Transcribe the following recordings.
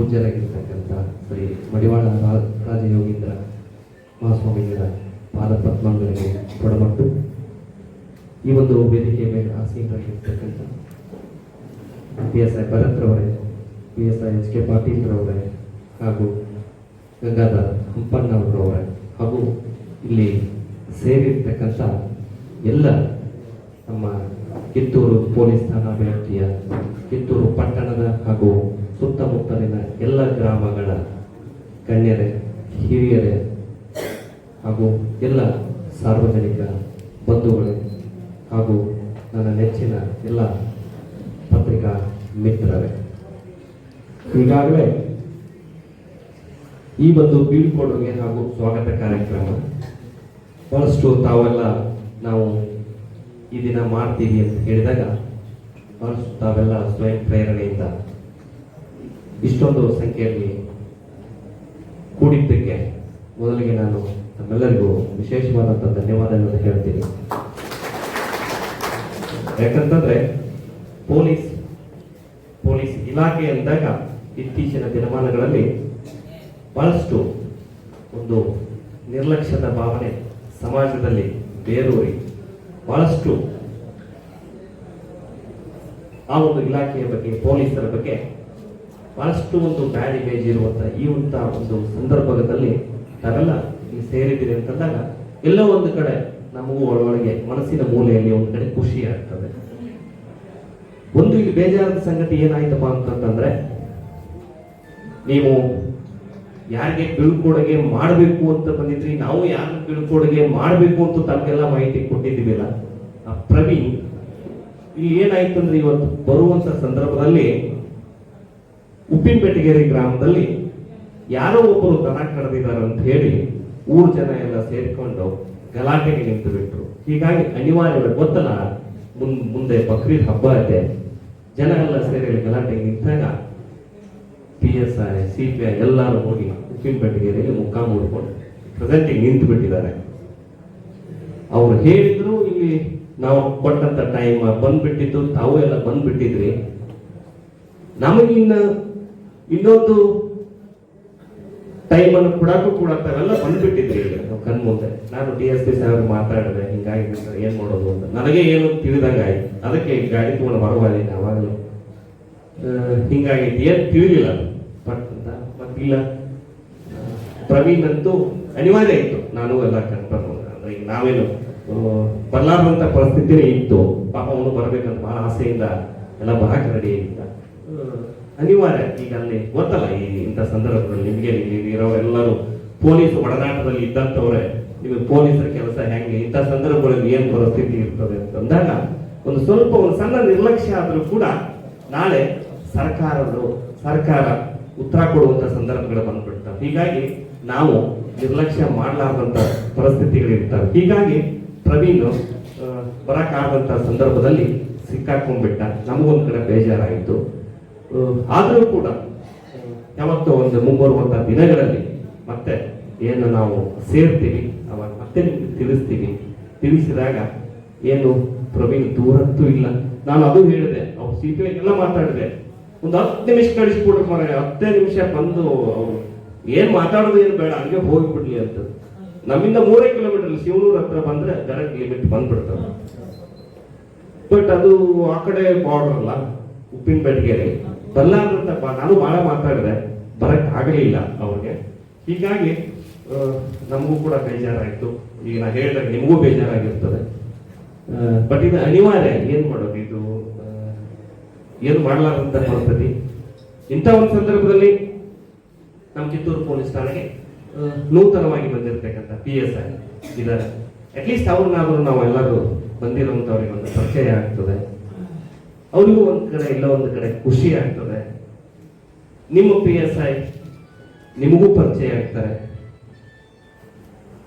ಪೂಜ್ಯರಾಗಿರ್ತಕ್ಕಂಥ ಶ್ರೀ ಮಡಿವಾಳ ರಾಜಯೋಗೀಂದ್ರ ಮಹಾಸ್ವಾಮಿಗಳ ಪಾದಪದ್ಮಗಳಿಗೆ ಕೊಡಮಟ್ಟು ಈ ಒಂದು ವೇದಿಕೆ ಮೇಲೆ ಆಸೀನರಾಗಿರ್ತಕ್ಕಂಥ PSI ಭರತ್ರವರೇ, PSI HK ಪಾಟೀಲ್ರವರೇ ಹಾಗೂ ಗಂಗಾಧರ ಹಂಪಣ್ಣವರವರೇ ಹಾಗೂ ಇಲ್ಲಿ ಸೇರಿರ್ತಕ್ಕಂಥ ಎಲ್ಲ ನಮ್ಮ ಕಿತ್ತೂರು ಪೊಲೀಸ್ ಠಾಣಾ ವ್ಯಾಪ್ತಿಯ ಕಿತ್ತೂರು ಪಟ್ಟಣದ ಹಾಗೂ ಸುತ್ತಮುತ್ತಲಿನ ಎಲ್ಲ ಗ್ರಾಮಗಳ ಗಣ್ಯರೇ, ಹಿರಿಯರೇ ಹಾಗೂ ಎಲ್ಲ ಸಾರ್ವಜನಿಕ ಬಂಧುಗಳೇ ಹಾಗೂ ನನ್ನ ನೆಚ್ಚಿನ ಎಲ್ಲ ಪತ್ರಿಕಾ ಮಿತ್ರರೇ, ಈಗಾಗಲೇ ಈ ಒಂದು ಬೀಳ್ಕೊಡುಗೆ ಹಾಗೂ ಸ್ವಾಗತ ಕಾರ್ಯಕ್ರಮ ಬಹಳಷ್ಟು ತಾವೆಲ್ಲ ನಾವು ಈ ದಿನ ಮಾಡ್ತೀವಿ ಅಂತ ಹೇಳಿದಾಗ ಬಹಳಷ್ಟು ತಾವೆಲ್ಲ ಸ್ವಯಂ ಪ್ರೇರಣೆಯಿಂದ ಇಷ್ಟೊಂದು ಸಂಖ್ಯೆಯಲ್ಲಿ ಕೂಡಿದ್ದಕ್ಕೆ ಮೊದಲಿಗೆ ನಾನು ನಮ್ಮೆಲ್ಲರಿಗೂ ವಿಶೇಷವಾದಂಥ ಧನ್ಯವಾದಗಳನ್ನು ಹೇಳ್ತೀನಿ. ಯಾಕಂತಂದ್ರೆ ಪೊಲೀಸ್ ಇಲಾಖೆ ಅಂದಾಗ ಇತ್ತೀಚಿನ ದಿನಮಾನಗಳಲ್ಲಿ ಬಹಳಷ್ಟು ಒಂದು ನಿರ್ಲಕ್ಷ್ಯದ ಭಾವನೆ ಸಮಾಜದಲ್ಲಿ ಬೇರೂರಿ ಬಹಳಷ್ಟು ಆ ಒಂದು ಇಲಾಖೆಯ ಬಗ್ಗೆ, ಪೊಲೀಸರ ಬಗ್ಗೆ ಬಹಳಷ್ಟು ಒಂದು ಬ್ಯಾಡ್ ಇಮೇಜ್ ಇರುವಂತಹ ಈ ಒಂದು ಸಂದರ್ಭದಲ್ಲಿ ನಾವೆಲ್ಲ ಇಲ್ಲಿ ಸೇರಿದ್ದೀರಿ ಅಂತಂದಾಗ ಎಲ್ಲ ಒಂದು ಕಡೆ ನಮಗೂ ಒಳಗೆ ಮನಸ್ಸಿನ ಮೂಲೆಯಲ್ಲಿ ಒಂದು ಕಡೆ ಖುಷಿ ಆಗ್ತದೆ. ಒಂದು ಇಲ್ಲಿ ಬೇಜಾರದ ಸಂಗತಿ ಏನಾಯ್ತಪ್ಪ ಅಂತಂದ್ರೆ, ನೀವು ಯಾರಿಗೆ ಬೀಳ್ಕೊಡುಗೆ ಮಾಡಬೇಕು ಅಂತ ಬಂದಿದ್ರಿ, ನಾವು ಯಾರಿಗೆ ಬೀಳ್ಕೊಡುಗೆ ಮಾಡಬೇಕು ಅಂತ ತಮಗೆಲ್ಲ ಮಾಹಿತಿ ಕೊಟ್ಟಿದ್ದೀವಿಲ್ಲ. ಆ ಪ್ರವೀಣ್ ಇಲ್ಲಿ ಏನಾಯ್ತು ಅಂದ್ರೆ ಇವತ್ತು ಬರುವಂತ ಸಂದರ್ಭದಲ್ಲಿ ಉಪ್ಪಿನಪೇಟೆಗೆರೆ ಗ್ರಾಮದಲ್ಲಿ ಯಾರೋ ಒಬ್ಬರು ದನ ಕರೆದಿದ್ದಾರೆ ಅಂತ ಹೇಳಿ ಊರ್ ಜನ ಎಲ್ಲ ಸೇರ್ಕೊಂಡು ಗಲಾಟೆಗೆ ನಿಂತು ಬಿಟ್ರು. ಹೀಗಾಗಿ ಅನಿವಾರ್ಯ ಗೊತ್ತಲ್ಲ, ಮುಂದೆ ಬಕ್ರೀದ್ ಹಬ್ಬ ಇದೆ, ಜನ ಎಲ್ಲ ಸೇರಿ ಗಲಾಟೆಗೆ ನಿಂತಾಗ PSI CPI ಎಲ್ಲರೂ ಹೋಗಿ ಉಪ್ಪಿನಪೇಟೆಗೆರೆಯಲ್ಲಿ ಮುಖ ಮೂಡ್ಕೊಂಡು ಪ್ರೆಸೆಂಟಿಗೆ ನಿಂತು ಬಿಟ್ಟಿದ್ದಾರೆ. ಅವ್ರು ಹೇಳಿದ್ರು ಇಲ್ಲಿ ನಾವು ಕೊಟ್ಟಂತ ಟೈಮ್ ಬಂದ್ಬಿಟ್ಟಿದ್ದು, ತಾವು ಎಲ್ಲ ಬಂದ್ಬಿಟ್ಟಿದ್ರಿ, ನಮಗಿನ್ನ ಇನ್ನೊಂದು ಟೈಮ್ ಅನ್ನು ಕೂಡ ತಾವೆಲ್ಲ ಬಂದ್ಬಿಟ್ಟಿದ್ರಿ ಕಣ್ ಮುಂದೆ. ನಾನು DSP ಸಾಹೇಬ್ರು ಮಾತಾಡಿದೆ, ಹಿಂಗಾಗಿ ಏನ್ ಮಾಡೋದು ಅಂತ ನನಗೆ ಏನು ತಿಳಿದಾಗ ಆಯ್ತು. ಅದಕ್ಕೆ ಗಾಡಿ ತಗೊಂಡು ಹೊರವಾದೀನಿ. ಅವಾಗಲೂ ಹಿಂಗಾಗೈತಿ, ಏನ್ ತಿಳಿಲಿಲ್ಲ ಬಟ್ ಅಂತ. ಮತ್ತಿಲ್ಲ ಪ್ರವೀಣ್ ಅಂತೂ ಅನಿವಾರ್ಯ ಇತ್ತು, ನಾನು ಎಲ್ಲ ಕನ್ಫರ್ಮ್. ಅಂದ್ರೆ ಈಗ ನಾವೇನು ಬರ್ಲಾರ್ದಂತ ಪರಿಸ್ಥಿತಿನೇ ಇತ್ತು. ಪಾಪ ಅವನು ಬರ್ಬೇಕಂತ ಬಹಳ ಆಸೆಯಿಂದ ಎಲ್ಲ ಬರಕ್ ರೆಡಿ ಇದ್ದ. ಅನಿವಾರ್ಯ ಈಗ ಅಲ್ಲಿ ಗೊತ್ತಲ್ಲ, ಈ ಇಂಥ ಸಂದರ್ಭದಲ್ಲಿ ನಿಮಗೆ ಇರೋ ಎಲ್ಲರೂ ಪೊಲೀಸ್ ಒಡನಾಟದಲ್ಲಿ ಇದ್ದಂಥವ್ರೆ, ನಿಮಗೆ ಪೊಲೀಸರ ಕೆಲಸ ಹೆಂಗೆ, ಇಂಥ ಸಂದರ್ಭಗಳಲ್ಲಿ ಏನ್ ಪರಿಸ್ಥಿತಿ ಇರ್ತದೆ ಅಂತಂದಾಗ ಒಂದು ಸ್ವಲ್ಪ ಒಂದು ಸಣ್ಣ ನಿರ್ಲಕ್ಷ್ಯ ಆದ್ರೂ ಕೂಡ ನಾಳೆ ಸರ್ಕಾರ ಉತ್ತರ ಕೊಡುವಂತ ಸಂದರ್ಭಗಳು ಬಂದ್ಬಿಡ್ತವೆ. ಹೀಗಾಗಿ ನಾವು ನಿರ್ಲಕ್ಷ್ಯ ಮಾಡಲಾರ್ದಂತ ಪರಿಸ್ಥಿತಿಗಳಿರ್ತವೆ. ಹೀಗಾಗಿ ಪ್ರವೀಣ್ ಬರಕ್ಕಾದಂತ ಸಂದರ್ಭದಲ್ಲಿ ಸಿಕ್ಕಾಕೊಂಡ್ಬಿಟ್ಟ. ನಮಗೊಂದ್ ಕಡೆ ಬೇಜಾರಾಯಿತು. ಆದ್ರೂ ಕೂಡ ಯಾವತ್ತೋ ಒಂದು ಮುಂಬರುವಂತ ದಿನಗಳಲ್ಲಿ ಮತ್ತೆ ಏನು ನಾವು ಸೇರ್ತೀವಿ, ಅವಾಗ ಮತ್ತೆ ನಿಮ್ಗೆ ತಿಳಿಸಿದಾಗ ಏನು ಪ್ರವೀಣ್ ದೂರತ್ತೂ ಇಲ್ಲ. ನಾನು ಅದು ಹೇಳಿದೆ, ಅವ್ರು CPI ಎಲ್ಲ ಮಾತಾಡಿದೆ, ಒಂದು 10 ನಿಮಿಷ ಕಳಿಸ್ಬಿಡ್ರಿ ಮರ, 10 ನಿಮಿಷ ಬಂದು ಅವ್ರು ಏನ್ ಮಾತಾಡೋದು ಏನು ಬೇಡ, ಹಂಗೆ ಹೋಗ್ಬಿಡ್ಲಿ ಅಂತ. ನಮ್ಮಿಂದ 3 ಕಿಲೋಮೀಟರ್ ಶಿವನೂರ್ ಹತ್ರ ಬಂದ್ರೆ ಡೈರೆಕ್ಟ್ ಲಿಮಿಟ್ ಬಂದ್ಬಿಡ್ತದೆ. ಬಟ್ ಅದು ಆ ಕಡೆ ಬಾರ್ಡರ್ ಅಲ್ಲ, ಉಪ್ಪಿನಪೇಟೆಗೆರೆ ಬಲ್ಲಾರ್ದಂತ ನಾನು ಬಹಳ ಮಾತಾಡಿದೆ, ಬರಕ್ ಆಗಲಿಲ್ಲ ಅವ್ರಿಗೆ. ಹೀಗಾಗಿ ನಮಗೂ ಕೂಡ ಬೇಜಾರಾಯ್ತು. ಈಗ ನಾ ಹೇಳಿದಾಗ ನಿಮಗೂ ಬೇಜಾರಾಗಿರ್ತದೆ. ಬಟ್ ಇದು ಅನಿವಾರ್ಯ, ಏನ್ ಮಾಡೋದು, ಇದು ಏನು ಮಾಡಲಾರಂತ ಪರಿಸ್ಥಿತಿ. ಇಂಥ ಒಂದು ಸಂದರ್ಭದಲ್ಲಿ ನಮ್ಮ ಕಿತ್ತೂರು ಪೊಲೀಸ್ ಠಾಣೆಗೆ ನೂತನವಾಗಿ ಬಂದಿರತಕ್ಕಂಥ PSI ಇದ್ದಾರೆ. ಅಟ್ಲೀಸ್ಟ್ ಅವ್ರನ್ನಾದ್ರೂ ನಾವು ಎಲ್ಲರೂ ಬಂದಿರುವಂತವ್ರಿಗೆ ಒಂದು ಪರಿಚಯ ಆಗ್ತದೆ, ಅವರಿಗೂ ಒಂದ್ ಕಡೆ ಇಲ್ಲ ಒಂದು ಕಡೆ ಖುಷಿ ಆಗ್ತದೆ. ನಿಮ್ಮ PSI ನಿಮಗೂ ಪರಿಚಯ ಆಗ್ತಾರೆ,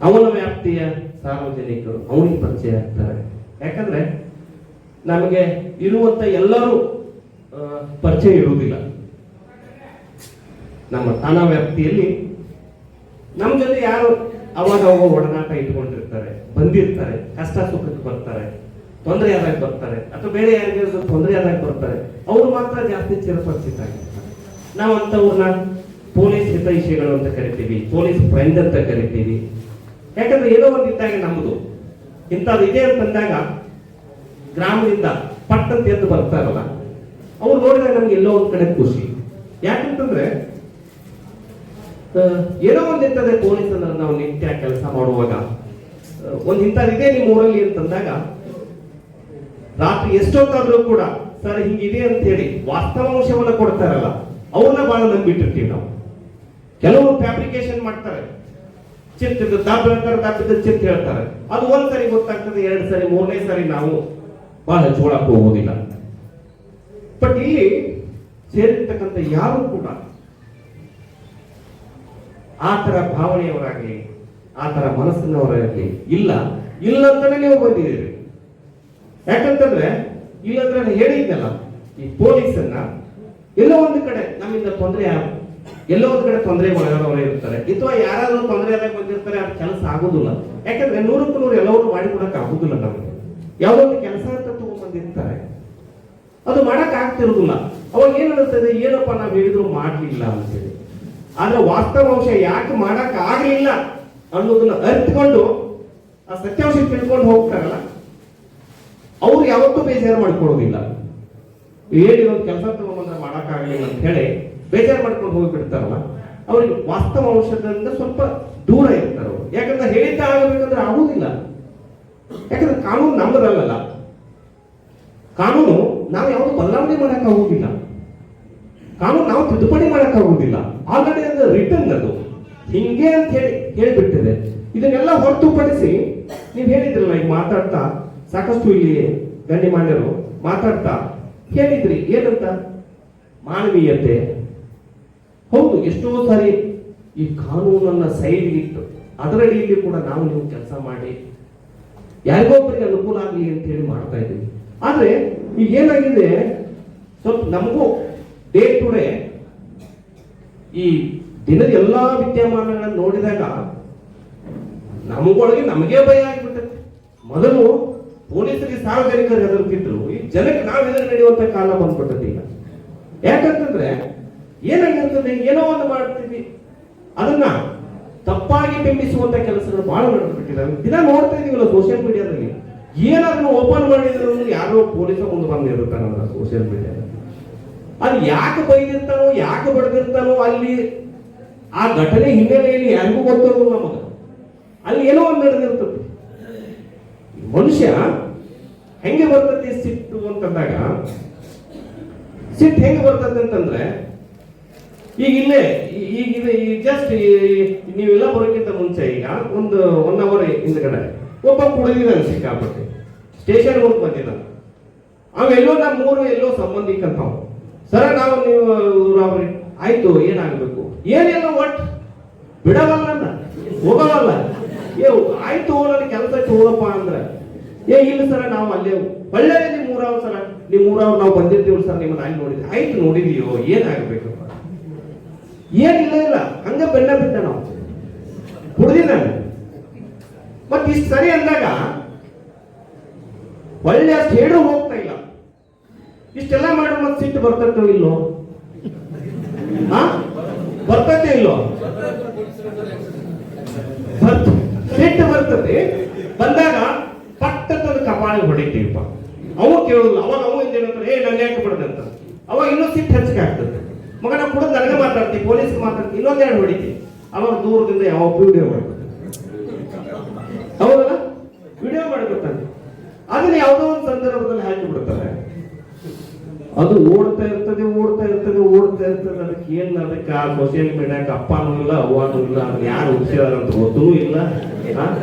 ಅವನ ವ್ಯಾಪ್ತಿಯ ಸಾರ್ವಜನಿಕರು ಅವನಿಗೆ ಪರಿಚಯ ಆಗ್ತಾರೆ. ಯಾಕಂದ್ರೆ ನಮಗೆ ಇರುವಂತ ಎಲ್ಲರೂ ಪರಿಚಯ ಇರುವುದಿಲ್ಲ. ನಮ್ಮ ಠಾಣಾ ವ್ಯಾಪ್ತಿಯಲ್ಲಿ ನಮ್ಮ ಜೊತೆ ಯಾರು ಅವಾಗ ಒಡನಾಟ ಇಟ್ಕೊಂಡಿರ್ತಾರೆ, ಬಂದಿರ್ತಾರೆ, ಕಷ್ಟ ಸುಖಕ್ಕೆ ಬರ್ತಾರೆ, ತೊಂದರೆ ಆದಾಗ ಬರ್ತಾರೆ, ಅಥವಾ ಬೇರೆ ಯಾರಿಗೆ ತೊಂದರೆ ಆದಾಗ ಬರ್ತಾರೆ, ಅವರು ಮಾತ್ರ ಜಾಸ್ತಿ ಚಿರಪರಿಚಿತ ಆಗಿರ್ತಾರೆ. ನಾವು ಅಂತವ್ರನ್ನ ಪೊಲೀಸ್ ಹಿತೈಷಿಗಳು ಅಂತ ಕರಿತೀವಿ, ಪೊಲೀಸ್ ಫ್ರೆಂಡ್ ಅಂತ ಕರಿತೀವಿ. ಯಾಕಂದ್ರೆ ಏನೋ ಒಂದು ಇದ್ದಾಗ ನಮ್ಮದು ಇಂಥದ್ದು ಇದೆ ಅಂತಂದಾಗ ಗ್ರಾಮದಿಂದ ಪಟ್ಟಂತ ಎದ್ದು ಬರ್ತಾರಲ್ಲ, ಅವ್ರು ನೋಡಿದಾಗ ನಮ್ಗೆ ಎಲ್ಲೋ ಒಂದ್ ಕಡೆ ಖುಷಿ. ಯಾಕಂತಂದ್ರೆ ಏನೋ ಒಂದ್ ಇರ್ತದೆ ಪೊಲೀಸ್ ಅಂದ್ರೆ ನಾವು ನಿತ್ಯ ಕೆಲಸ ಮಾಡುವಾಗ ಒಂದ್ ಇಂಥದ್ದಿದೆ ನಿಮ್ಮ ಊರಲ್ಲಿ ಅಂತಂದಾಗ ರಾತ್ರಿ ಎಷ್ಟೊತ್ತಾದ್ರೂ ಕೂಡ ಸರ್ ಹಿಂಗಿದೆ ಅಂತ ಹೇಳಿ ವಾಸ್ತವಾಂಶವನ್ನ ಕೊಡ್ತಾರಲ್ಲ, ಅವ್ರನ್ನ ಬಹಳ ನಂಬಿಟ್ಟಿರ್ತೀವಿ ನಾವು. ಕೆಲವರು ಫ್ಯಾಬ್ರಿಕೇಶನ್ ಮಾಡ್ತಾರೆ, ಚಿತ್ ದಾಬ್ ಹೇಳ್ತಾರೆ, ದಾಬಿದ್ದ ಚಿತ್ ಹೇಳ್ತಾರೆ. ಅದು ಒಂದ್ ಸರಿ ಗೊತ್ತಾಗ್ತದೆ, 2 ಸರಿ 3ನೇ ಸರಿ ನಾವು ಬಹಳ ಹಚ್ಕೊಳಕ್ ಹೋಗೋದಿಲ್ಲ. ಬಟ್ ಇಲ್ಲಿ ಸೇರಿರ್ತಕ್ಕಂಥ ಯಾರು ಕೂಡ ಆ ತರ ಭಾವನೆಯವರಾಗ್ಲಿ, ಆ ತರ ಮನಸ್ಸಿನವರಾಗ್ಲಿ ಇಲ್ಲ ಅಂತಾನೆ ನೀವು ಬಂದಿದ್ದೀರಿ. ಯಾಕಂತಂದ್ರೆ ಇಲ್ಲಂದ್ರೆ ಹೇಳಿದ್ನಲ್ಲ, ಈ ಪೊಲೀಸನ್ನ ಎಲ್ಲೋ ಒಂದು ಕಡೆ ನಮ್ಮಿಂದ ತೊಂದರೆ ಎಲ್ಲೋ ಒಂದು ಕಡೆ ತೊಂದರೆ ಒಳಗಾದವರು ಇರ್ತಾರೆ, ಅಥವಾ ಯಾರಾದ್ರೂ ತೊಂದರೆ ಆದಾಗ ಬಂದಿರ್ತಾರೆ, ಅದು ಕೆಲಸ ಆಗುದಿಲ್ಲ. ಯಾಕಂದ್ರೆ 100ಕ್ಕೆ 100 ಎಲ್ಲರೂ ಮಾಡಿಕೊಡಕ್ ಆಗುದಿಲ್ಲ. ನಮ್ಗೆ ಯಾವುದೋ ಒಂದು ಕೆಲಸ ಅಂತ ತಗೊಂಡ್ಬಂದಿರ್ತಾರೆ, ಅದು ಮಾಡಕ್ ಆಗ್ತಿರುದಿಲ್ಲ. ಅವಾಗ ಏನ್ ಅನಿಸ್ತದೆ, ಏನಪ್ಪ ನಾವ್ ಹೇಳಿದ್ರು ಮಾಡ್ಲಿಲ್ಲ ಅಂತೇಳಿ. ಆದ್ರೆ ವಾಸ್ತವಾಂಶ ಯಾಕೆ ಮಾಡಕ್ ಆಗ್ಲಿಲ್ಲ ಅನ್ನೋದನ್ನ ಅರಿತುಕೊಂಡು ಆ ಸತ್ಯಾಂಶ ತಿಳ್ಕೊಂಡು ಹೋಗ್ತಾರಲ್ಲ, ಅವ್ರು ಯಾವತ್ತೂ ಬೇಜಾರು ಮಾಡ್ಕೊಳ್ಳೋದಿಲ್ಲ. ಹೇಳಿ ಒಂದು ಕೆಲಸ ತಗೊಂಡ್ಬಂದ್ರೆ ಮಾಡಕ್ ಆಗ್ಲಿಲ್ಲ ಅಂತ ಹೇಳಿ ಬೇಜಾರು ಮಾಡ್ಕೊಂಡು ಹೋಗ್ಬಿಡ್ತಾರಲ್ಲ, ಅವ್ರಿಗೆ ವಾಸ್ತವಾಂಶದಿಂದ ಸ್ವಲ್ಪ ದೂರ ಇರ್ತಾರೆ ಅವರು. ಯಾಕಂದ್ರೆ ಹೇಳಿದ್ದ ಆಗಬೇಕಂದ್ರೆ ಆಗುದಿಲ್ಲ. ಯಾಕಂದ್ರೆ ಕಾನೂನು ನಮ್ಮದಲ್ಲ, ಕಾನೂನು ನಾವು ಯಾವುದು ಬದಲಾವಣೆ ಮಾಡಕ್ ಆಗುದಿಲ್ಲ, ಕಾನೂನು ನಾವು ತಿದ್ದುಪಡಿ ಮಾಡಕ್ ಆಗುದಿಲ್ಲ. ಆಲ್ರೆಡಿ ಅದು ರಿಟರ್ನ್, ಅದು ಹಿಂಗೆ ಅಂತ ಹೇಳಿಬಿಟ್ಟಿದೆ. ಇದನ್ನೆಲ್ಲ ಹೊರತುಪಡಿಸಿ ನೀವು ಹೇಳಿದ್ರಲ್ಲ, ಈಗ ಮಾತಾಡ್ತಾ ಸಾಕಷ್ಟು ಇಲ್ಲಿ ಗಣ್ಯಮಾನ್ಯರು ಮಾತಾಡ್ತಾ ಹೇಳಿದ್ರಿ ಏನಂತ, ಮಾನವೀಯತೆ. ಹೌದು, ಎಷ್ಟೋ ಸಾರಿ ಈ ಕಾನೂನನ್ನ ಸೈಡ್ ಇಟ್ಟು ಅದರಡಿಯಲ್ಲಿ ಕೂಡ ನಾವು ನೀವು ಕೆಲಸ ಮಾಡಿ ಯಾರಿಗೊಬ್ಬರಿಗೆ ಅನುಕೂಲ ಆಗಲಿ ಅಂತ ಹೇಳಿ ಮಾಡ್ತಾ ಇದ್ದೀವಿ. ಆದ್ರೆ ಈಗ ಏನಾಗಿದೆ, ಸ್ವಲ್ಪ ನಮಗೂ ಡೇ ಟು ಡೇ ಈ ದಿನದ ಎಲ್ಲಾ ವಿದ್ಯಮಾನಗಳನ್ನು ನೋಡಿದಾಗ ನಮಗೊಳಗೆ ನಮಗೆ ಭಯ ಆಗಿಬಿಟ್ಟೆ. ಮೊದಲು ಪೊಲೀಸರಿಗೆ ಸಾರ್ವಜನಿಕರು ಹೆದರ್ತಿದ್ರು, ಈ ಜನಕ್ಕೆ ನಾವು ಹೆದರಿ ನಡೆಯುವಂತ ಕಾಲ ಬಂದ್ಬಿಟ್ಟದೆ ಈಗ. ಯಾಕಂತಂದ್ರೆ ಏನಾಗಿರ್ತದೆ, ಏನೋ ಒಂದು ಮಾಡ್ತೀವಿ, ಅದನ್ನ ತಪ್ಪಾಗಿ ಬಿಂಬಿಸುವಂತ ಕೆಲಸಗಳು ಬಹಳ ನಡೆದ್ಬಿಟ್ಟಿದ್ದಾರೆ. ದಿನ ನೋಡ್ತಾ ಇದೀವಲ್ಲ ಸೋಷಿಯಲ್ ಮೀಡಿಯಾದಲ್ಲಿ, ಏನಾದ್ರೂ ಓಪನ್ ಮಾಡಿದ್ರು ಯಾರೋ ಪೊಲೀಸ ಮುಂದೆ ಬಂದಿರ್ತಾನಲ್ಲ ಸೋಷಿಯಲ್ ಮೀಡಿಯಾ. ಅದು ಯಾಕೆ ಬೈದಿರ್ತಾನೋ, ಯಾಕೆ ಬಡ್ದಿರ್ತಾನೋ, ಅಲ್ಲಿ ಆ ಘಟನೆ ಹಿನ್ನೆಲೆಯಲ್ಲಿ ಯಾರಿಗೂ ಗೊತ್ತಿರೋದು ನಮಗ. ಅಲ್ಲಿ ಏನೋ ಒಂದು ನಡೆದಿರ್ತದೆ. ಮನುಷ್ಯ ಹೆಂಗೆ ಬರ್ತದೆ ಸಿಟ್ಟು ಅಂತಂದಾಗ, ಸಿಟ್ಟು ಹೆಂಗೆ ಬರ್ತದೆ ಅಂತಂದ್ರೆ, ಈಗ ಇಲ್ಲೇ ಈಗ ಜಸ್ಟ್ ನೀವೆಲ್ಲ ಬರೋಕ್ಕಿಂತ ಮುಂಚೆ ಈಗ ಒಂದು 1 ಅವರ್ ಹಿಂದ್ಗಡೆ ಒಬ್ಬ ಕುಡಿದಿದ್ದಾನೆ, ಸಿಕ್ಕಾಪಟ್ಟೆ ಸ್ಟೇಷನ್ ಹೋಗಿ ಬಂದಿದ್ದಾನೆ. ಅವೆಲ್ಲೋ ನಮ್ಮ ಮೂರು ಎಲ್ಲೋ ಸಂಬಂಧಿಕಂತಾವ್. ಸರ ನಾವು ನೀವು ಅವ್ರಿ ಆಯ್ತು, ಏನಾಗಬೇಕು ಏನೆಲ್ಲ ಒಟ್ಟು ಬಿಡವಲ್ಲ, ಹೋಗವಲ್ಲ. ಆಯ್ತು ನನಗೆ ಕೆಲಸಕ್ಕೆ ಹೋಗಪ್ಪ ಅಂದ್ರೆ, ಇಲ್ಲ ಸರ ನಾವು ಅಲ್ಲೇ ಒಳ್ಳೆ ನಿಮ್ಮೂರವ್ರು ಸರ, ನಿಮ್ಮೂರವ್ರು ನಾವು ಬಂದಿರ್ತೀವಿ ಸರ್, ನಿಮ್ಮನ್ನ ಅಲ್ಲಿ ನೋಡಿದ್ವಿ. ಆಯ್ತು ನೋಡಿದೀಯೋ, ಏನಾಗಬೇಕು, ಏನಿಲ್ಲ, ಹಂಗ ಬೆನ್ನ ಬಿಟ್ಟ ನಾವು ಕುಡ್ದಿನ. ಮತ್ತೆ ಇಷ್ಟು ಸರಿ ಅಂದಾಗ ಒಳ್ಳೆ ಅಷ್ಟು ಹೇಳು ಹೋಗ್ತಾ ಇಲ್ಲ. ಇಷ್ಟೆಲ್ಲ ಮಾಡಿ ಮತ್ತೆ ಸಿಟ್ಟು ಬರ್ತೈತೋ ಇಲ್ಲೋ? ಬರ್ತೈತೆ ಇಲ್ಲೋ? ಸಿಟ್ಟು ಬರ್ತದೆ. ಬಂದಾಗ ಪಟ್ಟದ ಕಪಾಳಿ ಹೊಡಿತೀವಪ್ಪ. ಅವ ಕೇಳುದಿಲ್ಲ. ಅವಾಗ ಅವ ಏನಂತಾರೆ, ನನ್ನ ಯಾಕೆ ಬಿಡದಂತ. ಅವಾಗ ಇನ್ನೂ ಸಿಟ್ಟು ಹೆಚ್ಚಿಗೆ ಆಗ್ತದೆ. ಮಗ ನಾವು ಕುಡಿದು ನನಗೆ ಮಾತಾಡ್ತೀವಿ, ಪೊಲೀಸ್ ಮಾತಾಡ್ತೀವಿ, ಇನ್ನೊಂದೆರಡು ಹೊಡಿತೀವಿ. ಅವಾಗ ದೂರದಿಂದ ಯಾವ ವಿಡಿಯೋ ಮಾಡ್ಬೇಕು, ಹೌದಲ್ಲ, ವಿಡಿಯೋ ಮಾಡಿಬಿಡ್ತಾನೆ. ಅದನ್ನ ಯಾವುದೋ ಒಂದು ಸಂದರ್ಭದಲ್ಲಿ ಹಾಕಿ ಬಿಡ್ತಾರೆ. ಅದು ಓಡ್ತಾ ಇರ್ತದೆ. ಅದಕ್ಕೆ ಏನ್, ಅದಕ್ಕೆ ಆ ಸೋಷಿಯಲ್ ಮೀಡಿಯಾಕ್ಕೆ ಅಪ್ಪನೂ ಇಲ್ಲ, ಅವ್ವನೂ ಇಲ್ಲ, ಅದನ್ನ ಯಾರು ಹುಟ್ಟಿದಾರಂತ ಗೊತ್ತೂ ಇಲ್ಲ,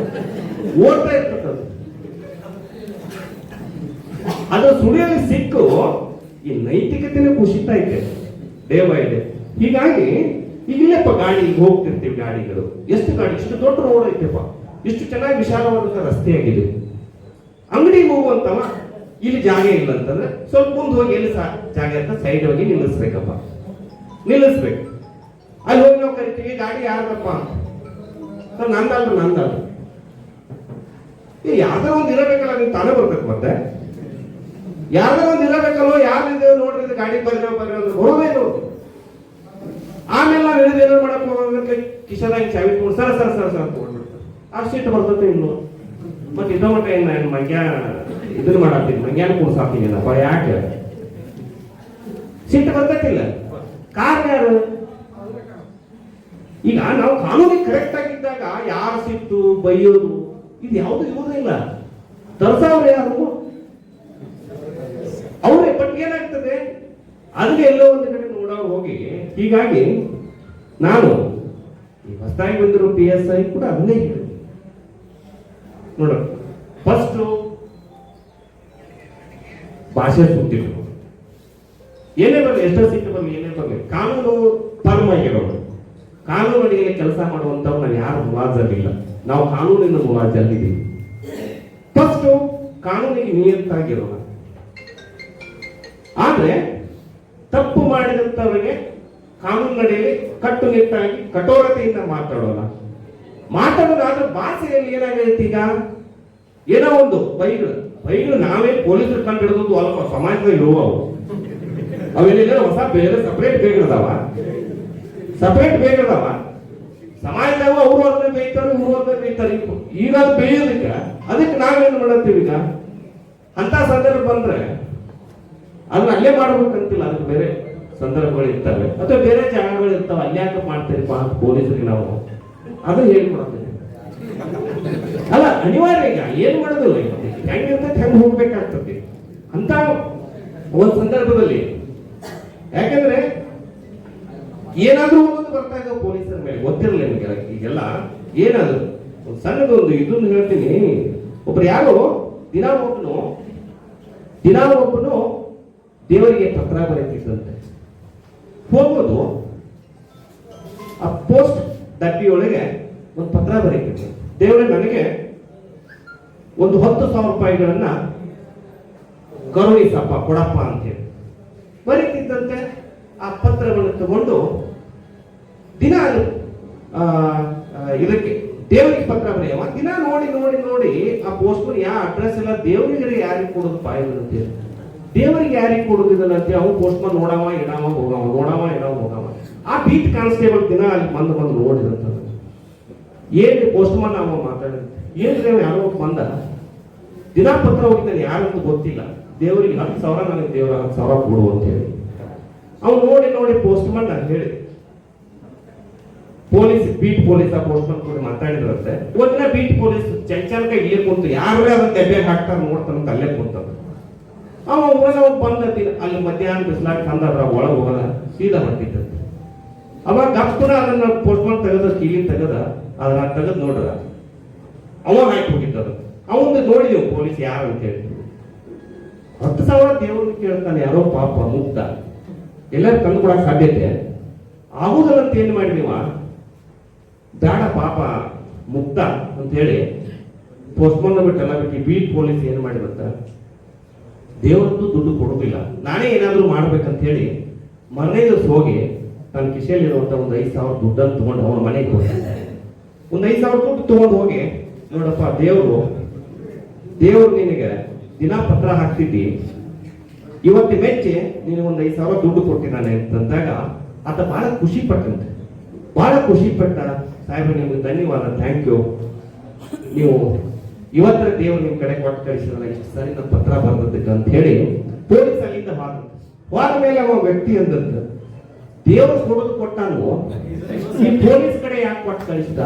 ಓಡ್ತಾ ಇರ್ತದೆ. ಅದು ಸುಳಿಯಲ್ಲಿ ಸಿಕ್ಕು ಈ ನೈತಿಕತೆನೇ ಕುಸಿತಾ ಇದೆ ಡೇ ಬೈ ಡೇ. ಹೀಗಾಗಿ ಇಲ್ಲಪ್ಪ ಗಾಡಿ ಹೋಗ್ತಿರ್ತೀವಿ, ಗಾಡಿಗಳು ಎಷ್ಟು ಗಾಡಿ, ಇಷ್ಟು ದೊಡ್ಡ ರೋಡ್ ಐತೆಪ್ಪ, ಇಷ್ಟು ಚೆನ್ನಾಗಿ ವಿಶಾಲವಾದಂತ ರಸ್ತೆ ಆಗಿದೆ. ಅಂಗಡಿಗೆ ಹೋಗುವಂತವ ಇಲ್ಲಿ ಜಾಗ ಇಲ್ಲ ಅಂತಂದ್ರೆ ಸ್ವಲ್ಪ ಮುಂದೆ ಹೋಗಿ ಎಲ್ಲಿ ಜಾಗ ಅಂತ ಸೈಡ್ ಹೋಗಿ ನಿಲ್ಲಿಸ್ಬೇಕಪ್ಪ, ನಿಲ್ಲಿಸ್ಬೇಕು. ಅಲ್ಲಿ ಹೋಗಿ ನಾವು ಕರಿತೀವಿ, ಗಾಡಿ ಯಾರ್ದಪ್ಪ ಅಂತ, ನಂದಲ್ರಿ. ಯಾವ್ದಾರ ಒಂದು ಇರಬೇಕಲ್ಲ, ನೀವು ತಾನೇ ಬರ್ಬೇಕು. ಮತ್ತೆ ಯಾವ್ದಾರ ಒಂದು ಇರಬೇಕಲ್ವ, ಯಾರಿದೆ ನೋಡ್ರಿ ಗಾಡಿ ಬರ್ರಿ ಅಂದ್ರೆ ಬರೋದೇ ನೋಡಿ. ಏನಾರು ಮಾಡಕ್ ಹೋಗೋಕೆ ಕಿಶದಾಗ ಚಾವಿ ತಗೊಂಡು ಸರ ಸರ ಸರ ಸರ ತಗೊಂಡ್ಬಿಡ್ತಾರೆ. ಆ ಸೀಟ್ ಬರ್ತದೆ ಇನ್ನು ಮತ್ತೆ ಇದ ಮಟ್ಟ ಏನ್ ನಾನು ಮಂಗ್ಯ ಇದನ್ನ ಮಾಡತ್ತೀನಿ, ಮಂಗ್ಯಾನ ಕೂಡ್ಸಾಕ್ತೀನಪ್ಪ. ಯಾಕೆ ಸೀಟ್ ಬರ್ತೈತಿಲ್ಲ? ಕಾರಣ ಯಾರು? ಈಗ ನಾವು ಕಾನೂನಿಗೆ ಕರೆಕ್ಟ್ ಆಗಿದ್ದಾಗ ಯಾರ ಸಿಟ್ಟು ಬೈಯೋದು ಇದು ಯಾವುದು ಇರುವುದಿಲ್ಲ. ತರ್ಸವ್ರೆ ಯಾರು? ಅವರೇ. ಬಟ್ ಏನಾಗ್ತದೆ ಅದನ್ನ ಎಲ್ಲೋ ಒಂದು ಕಡೆ ನೋಡೋರು ಹೋಗಿ. ಹೀಗಾಗಿ ನಾನು ಈ ಹೊಸದಾಗಿ ಬಂದಿರೋ PSI ಕೂಡ ಅದನ್ನೇ ಹೇಳಿ ನೋಡ, ಫಸ್ಟ್ ಭಾಷೆ ಸುತ್ತಿದ್ರು ಏನೇ ಬರಲಿ, ಎಷ್ಟೋ ಸೀಟ್ ಬರಲಿ, ಏನೇ ಬರಲಿ, ಕಾನೂನು ಫರ್ಮ್ ಆಗಿರೋರು, ಕಾನೂನು ಅಡಿಯಲ್ಲಿ ಕೆಲಸ ಮಾಡುವಂತವ್ರು ನಾವು ಯಾರು ಮುಲಾಜಲ್ಲಿಲ್ಲ. ನಾವು ಕಾನೂನಿನ ಮುಲಾಜಲ್ಲಿದ್ದೀವಿ. ಫಸ್ಟ್ ಕಾನೂನಿಗೆ ನಿಯತ್ತಾಗಿರೋಣ. ಆದ್ರೆ ತಪ್ಪು ಮಾಡಿದಂತವರಿಗೆ ಕಾನೂನಿನಡಿಯಲ್ಲಿ ಕಟ್ಟುನಿಟ್ಟಾಗಿ ಕಠೋರತೆಯಿಂದ ಮಾತಾಡೋದಾದ್ರೆ ಭಾಷೆಯಲ್ಲಿ ಏನಾಗೈತಿ, ಈಗ ಏನೋ ಒಂದು ಬೈಗಳು ನಾವೇ ಪೊಲೀಸರು ಕಂಡು ಹಿಡಿದು ಅಲ್ಪ ಸಮಾಜದಲ್ಲಿ ಇರುವ ಅವೆಲ್ಲ ಹೊಸ ಬೇರೆ ಸಪರೇಟ್ ಬೇಗದಾವ ಸಮಾಜದಾಗ ಅವರು ಅದನ್ನ ಬೇಯ್ತಾರೆ, ಇವರು ಅದನ್ನ ಬೇಯ್ತಾರೆ. ಈಗ ಅದು ಬೇಯೋದಕ್ಕೆ ಅದಕ್ಕೆ ನಾವೇನು ಮಾಡತ್ತೀವಿ? ಈಗ ಅಂತ ಸಂದರ್ಭ ಬಂದ್ರೆ ಅದನ್ನ ಅಲ್ಲೇ ಮಾಡ್ಬೇಕಂತಿಲ್ಲ, ಅದಕ್ಕೆ ಬೇರೆ ಸಂದರ್ಭಗಳು ಇರ್ತವೆ ಅಥವಾ ಬೇರೆ ಜಾಗಗಳು ಇರ್ತಾವೆ. ಅಲ್ಲಿ ಯಾಕೆ ಮಾಡ್ತೀರಿಪ್ಪ ಅಂತ ಪೊಲೀಸರಿಗೆ ನಾವು ಅದು ಹೇಳ್ಕೊಡ್ತೀವಿ. ಅಲ್ಲ ಅನಿವಾರ್ಯ, ಈಗ ಏನ್ ಮಾಡೋದಿಲ್ಲ, ಹೆಂಗಿರ್ತದೆ ಹೆಂಗ್ ಹೋಗ್ಬೇಕಾಗ್ತದೆ ಅಂತ ಒಂದು ಸಂದರ್ಭದಲ್ಲಿ. ಯಾಕಂದ್ರೆ ಏನಾದ್ರೂ ಒಂದು ಬರ್ತಾ ಇದ್ದಾವೆ ಪೊಲೀಸರ ಮೇಲೆ, ಗೊತ್ತಿರಲಿಲ್ಲ ನಿಮಗೆ. ಈಗೆಲ್ಲ ಏನಾದ್ರು ಒಂದು ಸಣ್ಣದೊಂದು ಇದನ್ನು ಹೇಳ್ತೀನಿ. ಒಬ್ರು ಯಾರು ದಿನ ಒಬ್ಬನು ದೇವರಿಗೆ ಪತ್ರ ಬರೀತಿದ್ದಂತೆ. ಹೋಗೋದು ಆ ಪೋಸ್ಟ್ ಡಬ್ಬಿಯೊಳಗೆ ಒಂದು ಪತ್ರ ಬರೀತಿದ್ದೆ, ದೇವರೇ ನನಗೆ ಒಂದು 10,000 ರೂಪಾಯಿಗಳನ್ನ ಕರುಣಿಸಪ್ಪ, ಕೊಡಪ್ಪ ಅಂತ ಹೇಳಿ ಬರೀತಿದ್ದಂತೆ. ಆ ಪತ್ರವನ್ನು ತಗೊಂಡು ದಿನ ಇದಕ್ಕೆ ದೇವರಿಗೆ ಪತ್ರ ಬರೆಯವ. ದಿನ ನೋಡಿ ಆ ಪೋಸ್ಟ್ಮನ್ ಯಾವ ಅಡ್ರೆಸ್ ಎಲ್ಲ ದೇವರಿಗೆ ಯಾರಿಗೆ ಕೊಡೋದು ಪಾಯದಂತೆ, ದೇವರಿಗೆ ಯಾರಿಗೆ ಕೊಡುದಿಲ್ಲಂತೆ. ಅವು ಪೋಸ್ಟ್ಮನ್ ನೋಡವ ಇಡವ ಹೋಗವ. ಆ ಬೀಟ್ ಕಾನ್ಸ್ಟೇಬಲ್ ದಿನ ಅಲ್ಲಿ ಬಂದು ನೋಡಿದಂತ, ಏನ್ರಿ ಪೋಸ್ಟ್ಮನ್ ಅವ ಮಾತಾಡಿದ, ಏನ್ರಿ ಅವ ಯಾರೋ ಬಂದ ದಿನ ಪತ್ರ ಹೋಗಿದ್ದಾನೆ, ಯಾರಂತ ಗೊತ್ತಿಲ್ಲ, ದೇವರಿಗೆ 10,000 ನನಗೆ ದೇವರ 10,000 ಕೊಡು ಅಂತ ಹೇಳಿ. ಅವ್ನು ನೋಡಿ ಪೋಸ್ಟ್ಮನ್ ಹೇಳಿ ಬೀಟ್ ಪೊಲೀಸ್ ಆ ಪೋಸ್ಟ್ಮನ್ ಕೂಡ ಮಾತಾಡಿದ್ರಂತೆ. ಒಂದಿನ ಬೀಟ್ ಪೊಲೀಸ್ ಚಂಚಲ್ಕ ಏರ್ ಕುಂತು ಯಾರೇ ಅದನ್ನ ತೆಬ್ಬೆ ಹಾಕ್ತಾರ ನೋಡ್ತಾನಂತ ಅಲ್ಲೇ ಕುಂತ. ಅವ ಬಂದತಿ ಅಲ್ಲಿ ಮಧ್ಯಾಹ್ನ ಬಿಸ್ಲಾಗ ತಂದ್ರ ಒಳಗೆ ಹೋಗದ ಸೀದಾ ಹೊಂಟಿದ್ದಂತೆ. ಅವಾಗ ಗಪ್ತುನ ಅದನ್ನ ಪೋಸ್ಟ್ಮನ್ ತೆಗದ ಅದನ್ನ ತೆಗದ್ ನೋಡ್ರ ಅವ ಹಾಕಿ ಹೋಗಿದ್ದ. ಅವನು ನೋಡಿದೆವು ಪೊಲೀಸ್ ಯಾರು ಅಂತ ಹೇಳಿ. 10,000 ದೇವ್ರನ್ನ ಕೇಳ್ತಾನೆ, ಯಾರೋ ಪಾಪ ಮುಗ್ಧ, ಎಲ್ಲರೂ ತಂದು ಕೊಡಕ್ ಸಾಧ್ಯತೆ ಆಗುದಲ್ಲಂತ ಏನ್ ಮಾಡಿದೀವ, ಬೇಡ ಪಾಪ ಮುಗ್ಧ ಅಂತ ಹೇಳಿ ಪೋಸ್ಟ್ಮನ್ ಬಿಟ್ಟೆಲ್ಲ ಬಿಟ್ಟು ಬೀಟ್ ಪೊಲೀಸ್ ಏನ್ ಮಾಡಿದಂತ, ದೇವರದ್ದು ದುಡ್ಡು ಕೊಡೋದಿಲ್ಲ, ನಾನೇ ಏನಾದ್ರೂ ಮಾಡ್ಬೇಕಂತ ಹೇಳಿ ಮನೆ ದಿವಸ ಹೋಗಿ ತನ್ನ ಕಿಶೆಯಲ್ಲಿರುವಂತ ಒಂದು 5,000 ದುಡ್ಡನ್ನು ತಗೊಂಡು ಅವನ ಮನೆಗೆ ಹೋದ. ಒಂದು 5,000 ದುಡ್ಡು ತಗೊಂಡು ಹೋಗಿ, ನೋಡಪ್ಪ ದೇವರು ನಿನಗೆ ದಿನ ಪತ್ರ ಹಾಕ್ತಿದ್ದಿ, ಇವತ್ತು ಮೆಚ್ಚಿ ನಿನಗೆ ಒಂದು 5,000 ದುಡ್ಡು ಕೊಟ್ಟಿದ್ದಾನೆ ಅಂತಂದಾಗ ಆತ ಬಹಳ ಖುಷಿ ಪಟ್ಟ. ಸಾಹೇಬ್ರೆ ನಿಮ್ಗೆ ಧನ್ಯವಾದ, ಥ್ಯಾಂಕ್ ಯು, ನೀವು ಇವತ್ತರ ದೇವರು ನಿಮ್ ಕಡೆ ಕೊಟ್ಟು ಕಳಿಸಿದ್ರಲ್ಲ, ಇಷ್ಟು ಸರಿ ನನ್ನ ಪತ್ರ ಬರ್ದಕ್ಕೆ ಅಂತ ಹೇಳಿ ಪೊಲೀಸ್ ಅಲ್ಲಿಂದ ಹೋದ ಮೇಲೆ ಅವ ವ್ಯಕ್ತಿ ಅಂದದ್ದು, ದೇವರು ಕೊಡೋದು ಕೊಟ್ಟಾನು, ಈ ಪೊಲೀಸ್ ಕಡೆ ಯಾಕೆ ಕೊಟ್ಟು ಕಳಿಸಿದ?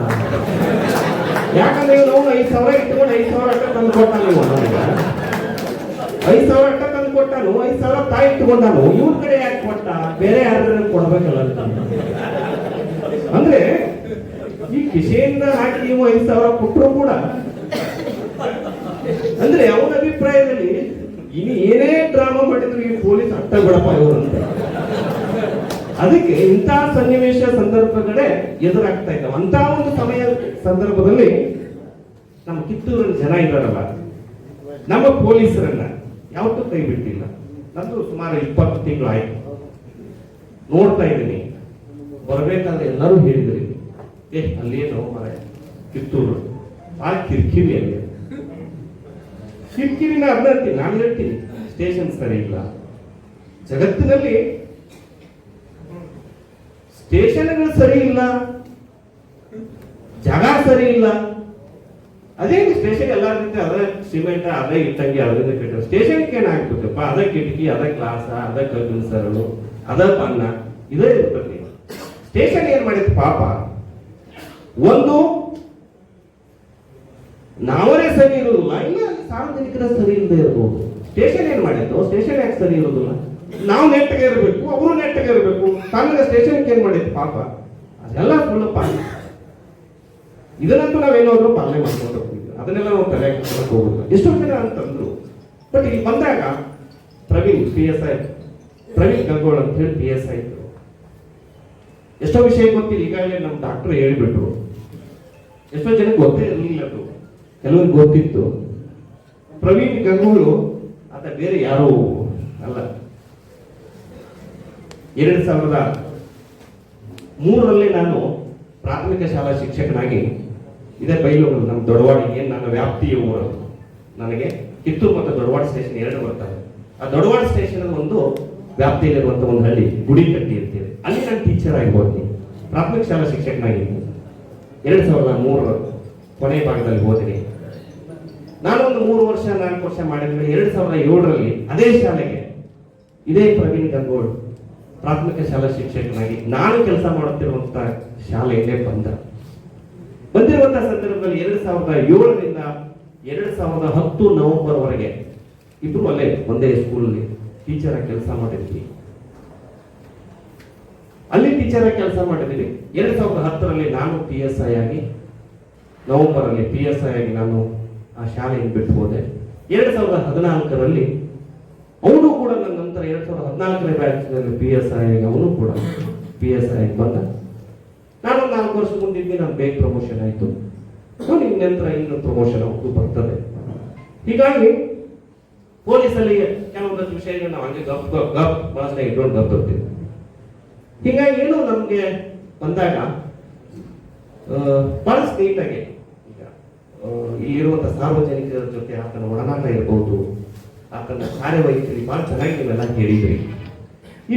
ಯಾಕಂದ್ರೆ ನಾವು 5,000 ಇಟ್ಕೊಂಡು 5,000 ಅಟ್ಟ ತಂದು ಕೊಟ್ಟಾನು, 5,000 ಅಟ್ಟ ತಂದು ಕೊಟ್ಟಾನು, 5,000 ತಾಯಿ ಇಟ್ಕೊಂಡಾನು, ಇವ್ರ ಕಡೆ ಯಾಕೆ ಕೊಟ್ಟ? ಬೇರೆ ಯಾರು ಕೊಡ್ಬೇಕಲ್ಲ ಅಂತ. ಅಂದ್ರೆ ಈ ಕಿಶೆಯಿಂದ ಹಾಕಿ ನೀವು 5,000 ಕೊಟ್ಟರು ಕೂಡ, ಅಂದ್ರೆ ಅವನ ಅಭಿಪ್ರಾಯದಲ್ಲಿ ಇನ್ನು ಏನೇ ಡ್ರಾಮಾ ಮಾಡಿದ್ರು ಈ ಪೊಲೀಸ್ ಅಟ್ಟ ಬಿಡಪ್ಪ ಇವರು ಅಂತ. ಅದಕ್ಕೆ ಇಂತಹ ಸನ್ನಿವೇಶ ಸಂದರ್ಭಗಳೇ ಎದುರಾಗ್ತಾ ಇದ್ದಾವೆ. ಅಂತ ಒಂದು ಸಂದರ್ಭದಲ್ಲಿ ನಮ್ಮ ಕಿತ್ತೂರಿನ ಜನ ಇದ್ದಾರಲ್ಲ, ನಮ್ಮ ಪೊಲೀಸರನ್ನ ಯಾವತ್ತೂ ಕೈ ಬಿಟ್ಟಿಲ್ಲ. ನಂದು ಸುಮಾರು 20 ತಿಂಗಳು ಆಯ್ತು ನೋಡ್ತಾ ಇದ್ದೀನಿ. ಬರ್ಬೇಕಾದ್ರೆ ಎಲ್ಲರೂ ಹೇಳಿದ್ರಿ, ಅಲ್ಲೇನೋ ಮರ ಕಿತ್ತೂರು ಆ ಕಿರಿಕಿರಿ, ಅಲ್ಲಿ ಕಿರಿಕಿರಿನ ಅರ್ಧಂತೀನಿ. ನಾನು ಹೇಳ್ತೀನಿ ಸ್ಟೇಷನ್ ಸರಿ ಇಲ್ಲ. ಜಗತ್ತಿನಲ್ಲಿ ಸ್ಟೇಷನ್ಗಳು ಸರಿ ಇಲ್ಲ, ಜಾಗ ಸರಿ ಇಲ್ಲ. ಅದೇ ಸ್ಟೇಷನ್ ಎಲ್ಲ ರೀತಿ ಅದೇ ಸಿಮೆಂಟ್, ಅದೇ ಇಟ್ಟಂಗಿ, ಅದರಿಂದ ಕೆಟ್ಟ ಸ್ಟೇಷನ್ಗೆ ಏನಾಗ್ಬೇಕಪ್ಪ? ಅದೇ ಕಿಟಕಿ, ಅದೇ ಗ್ಲಾಸ, ಅದೇ ಕಬ್ಬಿನ ಸರಳು, ಅದೇ ಬಣ್ಣ, ಇದೇ ಇರ್ತದೆ. ಸ್ಟೇಷನ್ ಏನ್ ಮಾಡಿತ್ತು ಪಾಪ, ಒಂದು ನಾವರೇ ಸರಿ ಇರುವುದಿಲ್ಲ, ಇಲ್ಲ ಸಾರ್ವಜನಿಕರ ಸರಿ ಇಲ್ಲದೆ ಇರಬಹುದು. ಸ್ಟೇಷನ್ ಏನ್ ಮಾಡಿತ್ತು, ಸ್ಟೇಷನ್ ಯಾಕೆ ಸರಿ ಇರುವುದಿಲ್ಲ? ನಾವು ನೆಟ್ಟಗೆ ಇರಬೇಕು, ಅವರು ನೆಟ್ಟಗೆ ಇರಬೇಕು. ತನ್ನ ಸ್ಟೇಷನ್ಗೆ ಏನ್ ಮಾಡಿತ್ತು ಪಾಪ, ಅದೆಲ್ಲ ಸುಳ್ಳಪ್ಪ. ಇದನ್ನಂತೂ ನಾವೇನಾದ್ರೂ ಪಾಲನೆ ಮಾಡ್ಕೊಂಡು ಹೋಗ್ತೀವಿ, ಅದನ್ನೆಲ್ಲ ನಾವು ತಲೆ ಹಾಕಕ್ಕೆ ಹೋಗುದಿಲ್ಲ. ಎಷ್ಟೋ ಜನ ಅಂತಂದ್ರು. ಬಟ್ ಇಲ್ಲಿ ಬಂದಾಗ ಪ್ರವೀಣ್ PSI, ಪ್ರವೀಣ್ ಗಂಗೋಳ್ ಅಂತ ಹೇಳಿ PSI ಇದ್ರು. ಎಷ್ಟೋ ವಿಷಯ ಗೊತ್ತಿಲ್ಲ, ಈಗಾಗಲೇ ನಮ್ಮ ಡಾಕ್ಟರ್ ಹೇಳ್ಬಿಟ್ರು. ಎಷ್ಟೋ ಜನಕ್ಕೆ ಗೊತ್ತೇ ಇರಲಿಲ್ಲ, ಅದು ಕೆಲವರಿಗೆ ಗೊತ್ತಿತ್ತು. ಪ್ರವೀಣ್ ಗಂಗೋಳು ಆತ ಬೇರೆ ಯಾರು ಅಲ್ಲ. 2003ರಲ್ಲಿ ನಾನು ಪ್ರಾಥಮಿಕ ಶಾಲಾ ಶಿಕ್ಷಕನಾಗಿ ಇದೇ ಬೈಲೂರು, ನಮ್ಮ ದೊಡ್ಡವಾಡಿಗೆ ಏನು ನನ್ನ ವ್ಯಾಪ್ತಿಯ ಊರು. ನನಗೆ ಕಿತ್ತೂರು ಮತ್ತು ದೊಡ್ಡವಾಡ ಸ್ಟೇಷನ್ ಎರಡು ಬರ್ತವೆ. ಆ ದೊಡ್ಡವಾಡ ಸ್ಟೇಷನ್ ಒಂದು ವ್ಯಾಪ್ತಿಯಲ್ಲಿರುವಂತ ಒಂದು ಹಳ್ಳಿ ಗುಡಿಕಟ್ಟಿ ಇರ್ತೀವಿ, ಅಲ್ಲಿ ನಾನು ಟೀಚರ್ ಆಗಿ ಹೋಗ್ತೀನಿ. ಪ್ರಾಥಮಿಕ ಶಾಲಾ ಶಿಕ್ಷಕನಾಗಿ 2003 ಕೊನೆಯ ಭಾಗದಲ್ಲಿ ಹೋದಿನಿ. ನಾನು ಒಂದು 3 ವರ್ಷ 4 ವರ್ಷ ಮಾಡಿದ್ಮೇಲೆ 2007ರಲ್ಲಿ ಅದೇ ಶಾಲೆಗೆ ಇದೇ ಪ್ರವೀಣ್ ಗಂಗೋಳ್ ಪ್ರಾಥಮಿಕ ಶಾಲಾ ಶಿಕ್ಷಕನಾಗಿ ನಾನು ಕೆಲಸ ಮಾಡುತ್ತಿರುವಂತ ಶಾಲೆಯಲ್ಲೇ ಬಂದಿರುವಂತಹ ಸಂದರ್ಭದಲ್ಲಿ 2007ರಿಂದ 2010 ನವೆಂಬರ್ ವರೆಗೆ ಇಬ್ರು ಅಲ್ಲೇ ಒಂದೇ ಸ್ಕೂಲಲ್ಲಿ ಟೀಚರ್ ಆಗಿ ಕೆಲಸ ಮಾಡಿದ್ವಿ. ಅಲ್ಲಿ ಟೀಚರ್ ಆಗಿ ಕೆಲಸ ಮಾಡಿದ್ವಿ. 2010ರಲ್ಲಿ ನಾನು PSI ಆಗಿ, ನವೆಂಬರ್ ಅಲ್ಲಿ PSI ಆಗಿ ನಾನು ಆ ಶಾಲೆಯನ್ನು ಬಿಟ್ಟು ಹೋದೆ. 2014ರಲ್ಲಿ ಅವನು ಕೂಡ ನನ್ನ ನಂತರ 2014ನೇ ಬ್ಯಾಚ್ನಲ್ಲಿ PSI ಆಗಿ ಅವನು ಕೂಡ PSI ಆಗಿ ಬಂದ. ನಾನು 4 ವರ್ಷ ಮುಂದಿದ್ದೆ, ನಾನು ಬೇಗ ಪ್ರಮೋಷನ್ ಆಯ್ತು. ನಂತರ ಇನ್ನು ಪ್ರಮೋಷನ್ ಅವ್ರು ಬರ್ತದೆ. ಹೀಗಾಗಿ ಪೊಲೀಸಲ್ಲಿ ಕೆಲವೊಂದಷ್ಟು ವಿಷಯಗಳು ನಾವು ಹಂಗೆ ಗಪ್ ಮನಸ್ಸಿನಾಗ ಇಟ್ಕೊಂಡು ಬರ್ತಿರ್ತೀವಿ. ಹೀಗಾಗಿ ಏನು ನಮ್ಗೆ ಬಂದಾಗ ಬಹಳಷ್ಟು ನೀಟಾಗಿ ಈಗ ಇಲ್ಲಿರುವಂತಹ ಸಾರ್ವಜನಿಕರ ಜೊತೆ ಆತನ ಒಡನಾಟ ಇರಬಹುದು, ಆತನ ಕಾರ್ಯವೈಖರಿ ಬಹಳ ಚೆನ್ನಾಗಿ ನೀವೆಲ್ಲ ಕೇಳಿದ್ರಿ.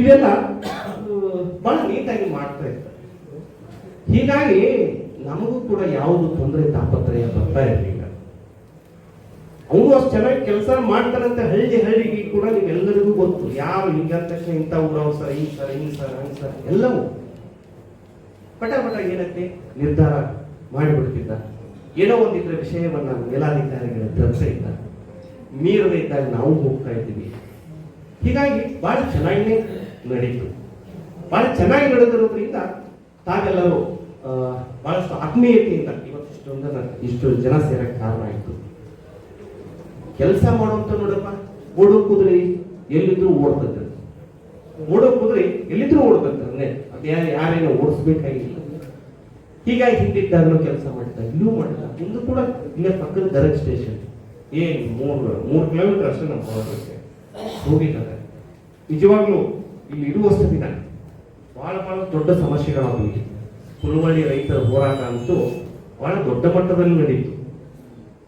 ಇವೆಲ್ಲ ಬಹಳ ನೀಟಾಗಿ ಮಾಡ್ತಾ ಇರ್ತಾರೆ. ಹೀಗಾಗಿ ನಮಗೂ ಕೂಡ ಯಾವುದು ತೊಂದರೆ ತಾಪತ್ರಯ ಬರ್ತಾ ಇರಲಿಲ್ಲ. ಅವನು ಅಷ್ಟು ಚೆನ್ನಾಗಿ ಕೆಲಸ ಮಾಡ್ತಾರಂತ ಹಳ್ಳಿಗೆ ಕೂಡ ನೀವೆಲ್ಲರಿಗೂ ಗೊತ್ತು. ಯಾವ ಹಿಂಗಂದ ತಕ್ಷಣ ಇಂಥ ಊರವ್ರು ಸರ್, ಹಿಂಗ್ ಸರ್, ಹಿಂಗ್ ಸರ್, ಹಂಗ್ ಸರ್, ಎಲ್ಲವೂ ಪಟ ಏನಂತೆ ನಿರ್ಧಾರ ಮಾಡಿಬಿಡ್ತಿದ್ದ. ಏನೋ ಒಂದಿದ್ರೆ ವಿಷಯವನ್ನ ಮೇಲಾಧಿಕಾರಿಗಳ ತರ್ತಾ ಇದ್ದ, ಮೀರದೇ ಇದ್ದಾಗ ನಾವು ಹೋಗ್ತಾ ಇದ್ದೀವಿ. ಹೀಗಾಗಿ ಬಹಳ ಚೆನ್ನಾಗಿನೇ ನಡೀತು. ಬಹಳ ಚೆನ್ನಾಗಿ ನಡೆದಿರೋದ್ರಿಂದ ತಾವೆಲ್ಲರೂ ಬಹಳಷ್ಟು ಆತ್ಮೀಯತೆಯಿಂದ ಇಷ್ಟು ಜನ ಸೇರಕ್ಕೆ ಕಾರಣ ಆಯ್ತು. ಕೆಲಸ ಮಾಡುವಂತ ನೋಡಪ್ಪ, ಓಡೋ ಕುದುರೆ ಎಲ್ಲಿದ್ರು ಓಡ್ತದೆ, ಓಡೋ ಕುದುರೆ ಎಲ್ಲಿದ್ರು ಓಡ್ತದೆ. ಅದೇ ಯಾರೇನೋ ಓಡಿಸ್ಬೇಕಾಗಿಲ್ಲ. ಹೀಗಾಗಿ ಹಿಂದಿದ್ದಾಗಲೂ ಕೆಲಸ ಮಾಡ್ತಾರೆ, ಇಲ್ಲೂ ಮಾಡಿಲ್ಲ. ಇಂದು ಕೂಡ ಇಲ್ಲೇ ಪಕ್ಕದ ಗರಗ್ ಸ್ಟೇಷನ್ ಏನ್ 3 ಕಿಲೋಮೀಟರ್ ಅಷ್ಟೇ ನಮ್ಮ ಹೊರಗೆ ಹೋಗಿದ್ದಾರೆ. ನಿಜವಾಗ್ಲೂ ಇಲ್ಲಿ ಇರುವಷ್ಟು ದಿನ ಬಹಳ ದೊಡ್ಡ ಸಮಸ್ಯೆಗಳಾದವು. ಕುರುವಳ್ಳಿ ರೈತರ ಹೋರಾಟ ಅಂತೂ ಬಹಳ ದೊಡ್ಡ ಮಟ್ಟದಲ್ಲಿ ನಡೀತು.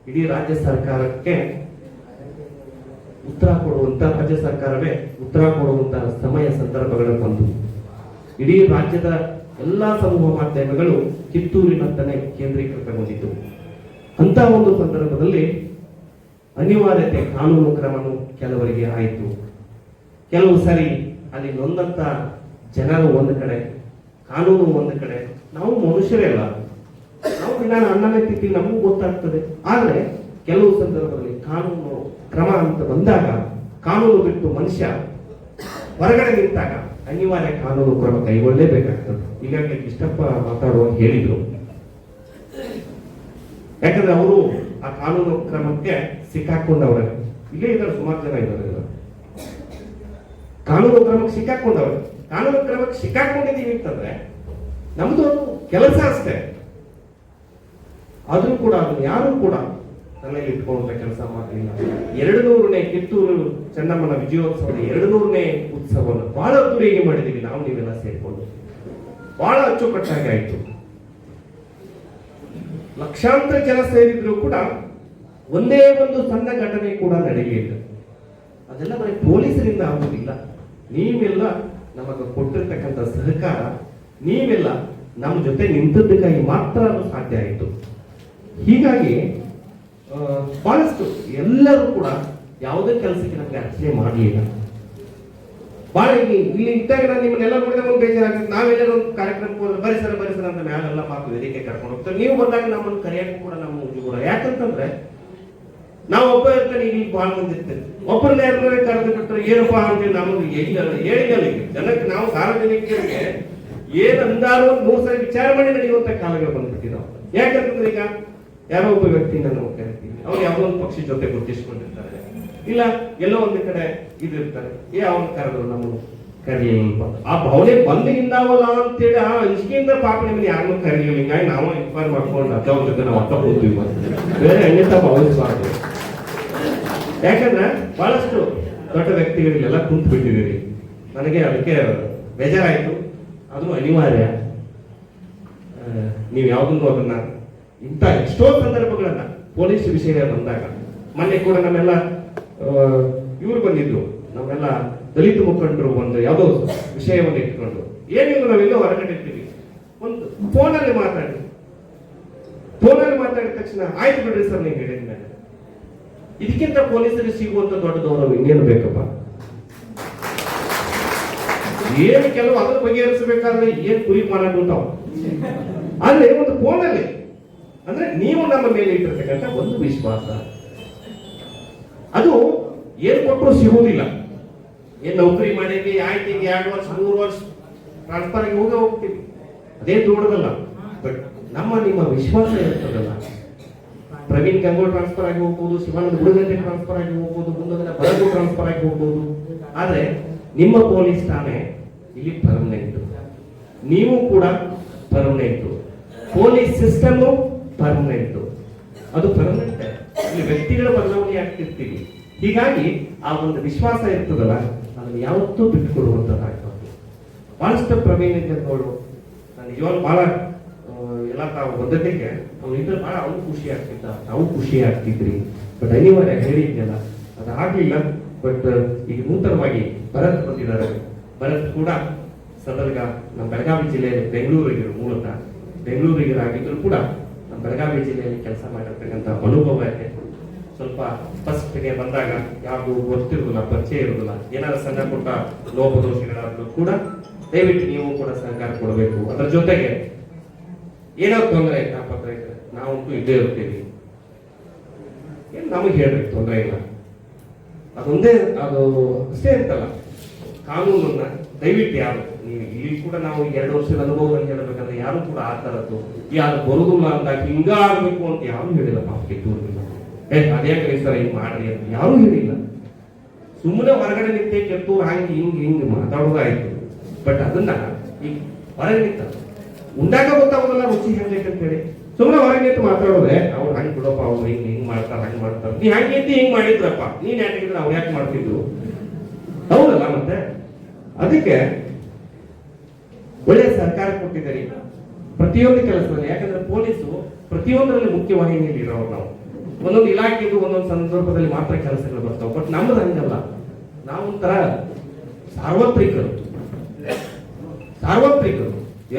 ಇಡೀ ರಾಜ್ಯ ಸರ್ಕಾರಕ್ಕೆ ಉತ್ತರ ಕೊಡುವಂತ, ರಾಜ್ಯ ಸರ್ಕಾರವೇ ಉತ್ತರ ಕೊಡುವಂತ ಸಮಯ ಸಂದರ್ಭಗಳು ಬಂದು ಇಡೀ ರಾಜ್ಯದ ಎಲ್ಲಾ ಸಮೂಹ ಮಾಧ್ಯಮಗಳು ಕಿತ್ತೂರಿನಂತನೇ ಕೇಂದ್ರೀಕೃತಗೊಂಡಿದ್ದು. ಅಂತ ಒಂದು ಸಂದರ್ಭದಲ್ಲಿ ಅನಿವಾರ್ಯತೆ ಕಾನೂನು ಕ್ರಮನು ಕೆಲವರಿಗೆ ಆಯಿತು. ಕೆಲವು ಸರಿ ಅಲ್ಲಿ ನೊಂದಂತ ಜನರು ಒಂದು ಕಡೆ, ಕಾನೂನು ಒಂದು ಕಡೆ. ನಾವು ಮನುಷ್ಯರೇ ಅಲ್ಲ, ನಾವು ದಿನ ಅನ್ನನೇ ತಿಂತೀವಿ, ನಮಗೂ ಗೊತ್ತಾಗ್ತದೆ. ಆದ್ರೆ ಕೆಲವು ಸಂದರ್ಭದಲ್ಲಿ ಕಾನೂನು ಕ್ರಮ ಅಂತ ಬಂದಾಗ, ಕಾನೂನು ಬಿಟ್ಟು ಮನುಷ್ಯ ಹೊರಗಡೆ ನಿಂತಾಗ ಅನಿವಾರ್ಯ ಕಾನೂನು ಕ್ರಮ ಕೈಗೊಳ್ಳಲೇಬೇಕಾಗ್ತದೆ. ಈಗಾಗಲೇ ಇಷ್ಟಪ್ಪ ಮಾತಾಡುವಾಗ ಹೇಳಿದ್ರು. ಯಾಕಂದ್ರೆ ಅವರು ಆ ಕಾನೂನು ಕ್ರಮಕ್ಕೆ ಸಿಕ್ಕಾಕೊಂಡವ್ರೆ. ಇಲ್ಲೇ ಇದ್ದಾರೆ, ಸುಮಾರು ಜನ ಇದ್ದಾರೆ. ಕಾನೂನು ಕ್ರಮಕ್ಕೆ ಸಿಕ್ಕಾಕೊಂಡವ್ರೆ. ಕಾನೂನು ಕ್ರಮಕ್ಕೆ ಸಿಕ್ಕಾಕೊಂಡಿದ್ದೀವಿ ಅಂತಂದ್ರೆ ನಮ್ದು ಕೆಲಸ ಅಷ್ಟೇ. ಆದ್ರೂ ಕೂಡ ಅದನ್ನು ಯಾರು ಕೂಡ ತಲೆಯಲ್ಲಿ ಇಟ್ಕೊಂಡ ಕೆಲಸ ಮಾಡಲಿಲ್ಲ. 200ನೇ ಕಿತ್ತೂರು ಚೆನ್ನಮ್ಮನ ವಿಜಯೋತ್ಸವದ 200ನೇ ಉತ್ಸವವನ್ನು ಬಹಳ ಅದ್ದೂರಿಯಾಗಿ ಮಾಡಿದೀವಿ ನಾವು, ನೀವೆಲ್ಲ ಸೇರ್ಕೊಂಡು. ಬಹಳ ಅಚ್ಚುಕಟ್ಟಾಗಿ ಆಯ್ತು. ಲಕ್ಷಾಂತರ ಜನ ಸೇರಿದ್ರು ಕೂಡ ಒಂದೇ ಒಂದು ಸಣ್ಣ ಘಟನೆ ಕೂಡ ನಡೆಯಲಿಲ್ಲ. ಅದೆಲ್ಲ ಬರೀ ಪೊಲೀಸರಿಂದ ಆಗುವುದಿಲ್ಲ. ನೀವೆಲ್ಲ ನಮಗೆ ಕೊಟ್ಟಿರ್ತಕ್ಕಂಥ ಸಹಕಾರ ನೀವೆಲ್ಲ ನಮ್ಮ ಜೊತೆ ನಿಂತದ್ದಕ್ಕಾಗಿ ಮಾತ್ರ ಅದು ಸಾಧ್ಯ ಆಯಿತು. ಹೀಗಾಗಿ ಬಹಳಷ್ಟು ಎಲ್ಲರೂ ಕೂಡ ಯಾವುದೇ ಕೆಲಸಕ್ಕೆ ನಮ್ಗೆ ಅರ್ಚನೆ ಮಾಡಲಿಲ್ಲ. ಬಹಳ ಇಲ್ಲಿ ಇದ್ದಾಗ ನಾನು ನಿಮ್ಮನ್ನೆಲ್ಲ ನೋಡಿದ ಒಂದು ಬೇಜಾರಾಗ್ತದೆ. ನಾವೆಲ್ಲರೂ ಒಂದು ಕಾರ್ಯಕ್ರಮಕ್ಕೆ ಹೋದ್ರೆ ಬರಿಸರ ಅಂತ ಮ್ಯಾಲೆಲ್ಲ ಮಾತು ವೇದಿಕೆ ಕರ್ಕೊಂಡು ಹೋಗ್ತಾರೆ. ನೀವು ಬಂದಾಗ ನಮ್ಮನ್ನು ಕರೆಯಕ್ಕೂ ಕೂಡ ನಮ್ಮ ಮುಜುಗರ. ಯಾಕಂತಂದ್ರೆ ನಾವು ಒಬ್ಬ ಇರ್ತಾನೆ, ಈಗ ಬಹಳ ಮಂದಿ ಇರ್ತೇವೆ, ಒಬ್ಬರನ್ನ ಯಾರನ್ನ ಕರೆದು ಬಿಟ್ಟರೆ ಏನಪ್ಪಾ ಅಂತೇಳಿ ನಮಗೆ ಹೇಳಿಲ್ಲ. ಜನಕ್ಕೆ ನಾವು ಸಾರ್ವಜನಿಕರಿಗೆ ಏನ್ ಅಂದಾರು 3 ಸರಿ ವಿಚಾರ ಮಾಡಿ ನಡೆಯುವಂತ ಕಾಲಗಳು ಬಂದ್ಬಿಟ್ಟಿದ್ದಾವೆ. ಯಾಕಂತಂದ್ರೆ ಈಗ ಯಾರೋ ಒಬ್ಬ ವ್ಯಕ್ತಿನ ನಾವು ಕರಿತೀವಿ, ಅವ್ರು ಯಾವುದೋ ಒಂದು ಪಕ್ಷಿ ಜೊತೆ ಗುರುತಿಸ್ಕೊಂಡಿರ್ತಾರೆ, ಇಲ್ಲ ಎಲ್ಲೋ ಒಂದು ಕಡೆ ಇದಿರ್ತಾರೆ, ಅವನು ಕರೆದ್ರು ನಮ್ಮನ್ನು ಕರೆಯಲಿಲ್ಲ. ಆ ಭಾವನೆ ಬಂದಿದ್ದಾವಲ್ಲ ಅಂತೇಳಿ ಆ ಅಂಜಿಕೆಯಿಂದ ಪಾಪ ನಿಮ್ಮನ್ನ ಯಾರನ್ನೂ ಕರೆಯಲಿಲ್ಲ. ಹಿಂಗಾಗಿ ನಾವು ಇನ್ಕ್ವೈರ್ ಮಾಡ್ಕೊಂಡು ಅವ್ರ ಜೊತೆ ನಾವು ಅರ್ಥ ಹೋಗ್ತೀವಿ, ಬೇರೆ ಅನ್ಯತಾ ಭಾವಿಸಬಾರ್ದು. ಯಾಕಂದ್ರೆ ಬಹಳಷ್ಟು ದೊಡ್ಡ ವ್ಯಕ್ತಿಗಳಿಗೆಲ್ಲ ಕುಂತು ಬಿಟ್ಟಿದ್ದೀರಿ. ನನಗೆ ಅದಕ್ಕೆ ಬೇಜಾರಾಯ್ತು. ಅದು ಅನಿವಾರ್ಯ. ನೀವು ಯಾವುದನ್ನು ಅದನ್ನ ಇಂಥ ಎಷ್ಟೋ ಸಂದರ್ಭಗಳನ್ನ ಪೊಲೀಸ್ ವಿಷಯ ಬಂದಾಗ, ಮೊನ್ನೆ ಕೂಡ ನಮ್ಮೆಲ್ಲ ಇವ್ರು ಬಂದಿದ್ರು, ನಮ್ಮೆಲ್ಲ ದಲಿತ ಮುಖಂಡರು ಒಂದು ಯಾವುದೋ ವಿಷಯವನ್ನು ಇಟ್ಕೊಂಡು, ಏನಿಲ್ಲ ನಾವೆಲ್ಲೋ ಹೊರಗಡೆ ಇರ್ತೀವಿ, ಒಂದು ಫೋನಲ್ಲಿ ಮಾತಾಡಿದ ತಕ್ಷಣ ಆಯ್ತು ಬಿಡ್ರಿ ಸರ್ ನೀವು ಹೇಳಿದ ಮೇಲೆ. ಇದಕ್ಕಿಂತ ಪೊಲೀಸರಿಗೆ ಸಿಗುವಂತ ದೊಡ್ಡ ಗೌರವ ಇನ್ನೇನು ಬೇಕಪ್ಪ? ಏನು ಕೆಲವು ಅದನ್ನು ಬಗೆಹರಿಸಬೇಕಾದ್ರೆ ಏನ್ ಕುರಿ ಮಾಡೋದು ಆದ್ರೆ ಒಂದು ಫೋನಲ್ಲಿ, ಅಂದ್ರೆ ನೀವು ನಮ್ಮ ಮೇಲೆ ಇಟ್ಟಿರ್ತಕ್ಕಂಥ ಒಂದು ವಿಶ್ವಾಸ, ಅದು ಏನ್ ಕೊಟ್ಟರು ಸಿಗುವುದಿಲ್ಲ. ಏನ್ ನೌಕರಿ ಮಾಡಿದ್ವಿ ಆಯ್ತು, ಈಗ 2 ವರ್ಷ 3 ವರ್ಷ ಟ್ರಾನ್ಸ್ಫರ್ ಆಗಿ ಹೋಗ್ತೀವಿ, ಅದೇ ದೊಡ್ಡದಲ್ಲ. ಬಟ್ ನಿಮ್ಮ ವಿಶ್ವಾಸ ಇರ್ತದಲ್ಲ, ಪ್ರವೀಣ್ ಗಂಗೋಡ್ ಟ್ರಾನ್ಸ್ಫರ್ ಆಗಿ ಹೋಗ್ಬೋದು, ಶಿವಾನಂದ ಗುಡುಗಂಟೆ ಟ್ರಾನ್ಸ್ಫರ್ ಆಗಿ ಹೋಗ್ಬೋದು, ಮುಂದೊಂದಿನ ಬರಗು ಟ್ರಾನ್ಸ್ಫರ್ ಆಗಿ ಹೋಗ್ಬೋದು. ಆದ್ರೆ ನಿಮ್ಮ ಪೊಲೀಸ್ ಠಾಣೆ ಇಲ್ಲಿ ಪರ್ಮನೆಂಟ್, ನೀವು ಕೂಡ ಪರ್ಮನೆಂಟ್, ಪೊಲೀಸ್ ಸಿಸ್ಟಮ್ ಪರ್ಮನೆಂಟ್, ಅದು ಪರ್ಮನೆಂಟ್. ಇಲ್ಲಿ ವ್ಯಕ್ತಿಗಳ ಬದಲಾವಣೆ ಆಗ್ತಿರ್ತೀವಿ. ಹೀಗಾಗಿ ಆ ಒಂದು ವಿಶ್ವಾಸ ಇರ್ತದಲ್ಲ, ಅದನ್ನು ಯಾವತ್ತೂ ಬಿಟ್ಟುಕೊಡುವಂತದ್ದಾಗ್ತದೆ. ಬಹಳಷ್ಟು ಪ್ರವೀಣ್ ನೋಡು, ನಾನು ಇವಾಗ ಬಹಳ ಎಲ್ಲ ತಾವು ಬದ್ಧತೆಗೆ ಅವ್ರು ಇದ್ರೆ ಬಹಳ ಅವ್ರು ಖುಷಿ ಆಗ್ತಿದ್ದ, ನಾವು ಖುಷಿ ಆಗ್ತಿದ್ರಿ. ಬಟ್ ಅನಿವಾರ್ಯ ಹೇಳಿದ್ಯಲ್ಲ, ಅದಾಗ್ಲಿಲ್ಲ. ಬಟ್ ಈಗ ನೂತನವಾಗಿ ಭರತ್ ಬಂದಿದ್ದಾರೆ. ಭರತ್ ಕೂಡ ಸದರ್ಗ ನಮ್ಮ ಬೆಳಗಾವಿ ಜಿಲ್ಲೆಯಲ್ಲಿ ಬೆಂಗಳೂರಿಗೆ ಮೂಲತಃ ಬೆಂಗಳೂರಿಗರಾಗಿದ್ರು ಕೂಡ ನಮ್ಮ ಬೆಳಗಾವಿ ಜಿಲ್ಲೆಯಲ್ಲಿ ಕೆಲಸ ಮಾಡಿರ್ತಕ್ಕಂಥ ಅನುಭವ ಇದೆ. ಸ್ವಲ್ಪ ಫಸ್ಟ್ಗೆ ಬಂದಾಗ ಯಾವುದು ಗೊತ್ತಿರುವುದಿಲ್ಲ, ಪರಿಚಯ ಇರುವುದಿಲ್ಲ, ಏನಾದ್ರು ಸಣ್ಣ ಪುಟ್ಟ ಲೋಪದೋಷಗಳಾದ್ರೂ ಕೂಡ ದಯವಿಟ್ಟು ನೀವು ಕೂಡ ಸಹಕಾರ ಕೊಡಬೇಕು. ಅದರ ಜೊತೆಗೆ ಏನಾದ್ರು ತೊಂದರೆ ಆಯ್ತಾ ಪತ್ರ ಇದ್ರೆ ನಾವಂತೂ ಇದ್ದೇ ಇರ್ತೀವಿ, ಏನ್ ನಮಗೆ ಹೇಳ್ರಿ, ತೊಂದರೆ ಇಲ್ಲ. ಅದೊಂದೇ, ಅದು ಅಷ್ಟೇ ಅಂತಲ್ಲ, ಕಾನೂನನ್ನ ದಯವಿಟ್ಟು ಯಾರು ನೀವು ಇಲ್ಲಿ ಕೂಡ ನಾವು 2 ವರ್ಷದ ಅನುಭವದಲ್ಲಿ ಹೇಳಬೇಕಂದ್ರೆ ಯಾರು ಕೂಡ ಆ ತರದ್ದು ಯಾರು ಬರುದಿಲ್ಲ ಅಂದಾಗ ಹಿಂಗ ಆಗ್ಬೇಕು ಅಂತ ಯಾರು ಹೇಳಿಲ್ಲ. ಪಾಪ ಕಿತ್ತೂರಿಲ್ಲ, ಅದೇ ಸರ್ ಹಿಂಗ್ ಮಾಡ್ರಿ ಅಂತ ಯಾರು ಹೇಳಿಲ್ಲ. ಸುಮ್ಮನೆ ಹೊರಗಡೆ ನಿಂತೆ ಕೆತ್ತೂರು ಹಂಗೆ ಹಿಂಗ್ ಮಾತಾಡೋದಾಯ್ತು. ಬಟ್ ಅದನ್ನ ಈಗ ಹೊರಗೆ ನಿಂತ ಉಂಡಾಗ ಗೊತ್ತಾಗೋದಲ್ಲ ರುಚಿ ಹೆಂಗೈತೆ ಅಂತ ಹೇಳಿ ಸುಮ್ಮನೆ ಹೊರಗೆ ನಿಂತು ಮಾತಾಡೋದೆ, ಅವ್ರು ಹಂಗ್ ಬಿಡಪ್ಪ, ಅವ್ರು ಹಿಂಗ್ ಮಾಡ್ತಾರ, ಹಂಗ್ ಮಾಡ್ತಾರ, ನೀ ಹಂಗೈತಿ ಹಿಂಗ್ ಮಾಡಿದ್ರಪ್ಪ, ನೀನ್ ಯಾಕಿದ್ರೆ ಅವ್ರು ಯಾಕೆ ಮಾಡ್ತಿದ್ರು, ಹೌದಲ್ಲ? ಮತ್ತೆ ಅದಕ್ಕೆ ಒಳ್ಳೆ ಸರ್ಕಾರ ಕೊಟ್ಟಿದ್ದಾರೆ ಪ್ರತಿಯೊಂದು ಕೆಲಸದಲ್ಲಿ. ಯಾಕಂದ್ರೆ ಪೊಲೀಸು ಪ್ರತಿಯೊಂದರಲ್ಲಿ ಮುಖ್ಯವಾಹಿನಿಯಲ್ಲಿ ಇರೋರು ನಾವು. ಒಂದೊಂದು ಇಲಾಖೆದು ಒಂದೊಂದು ಸಂದರ್ಭದಲ್ಲಿ ಮಾತ್ರ ಕೆಲಸಗಳು ಬರ್ತಾವೆ. ಬಟ್ ನಮ್ಮದು ಹಂಗಲ್ಲ, ನಾವು ಒಂಥರ ಸಾರ್ವತ್ರಿಕರು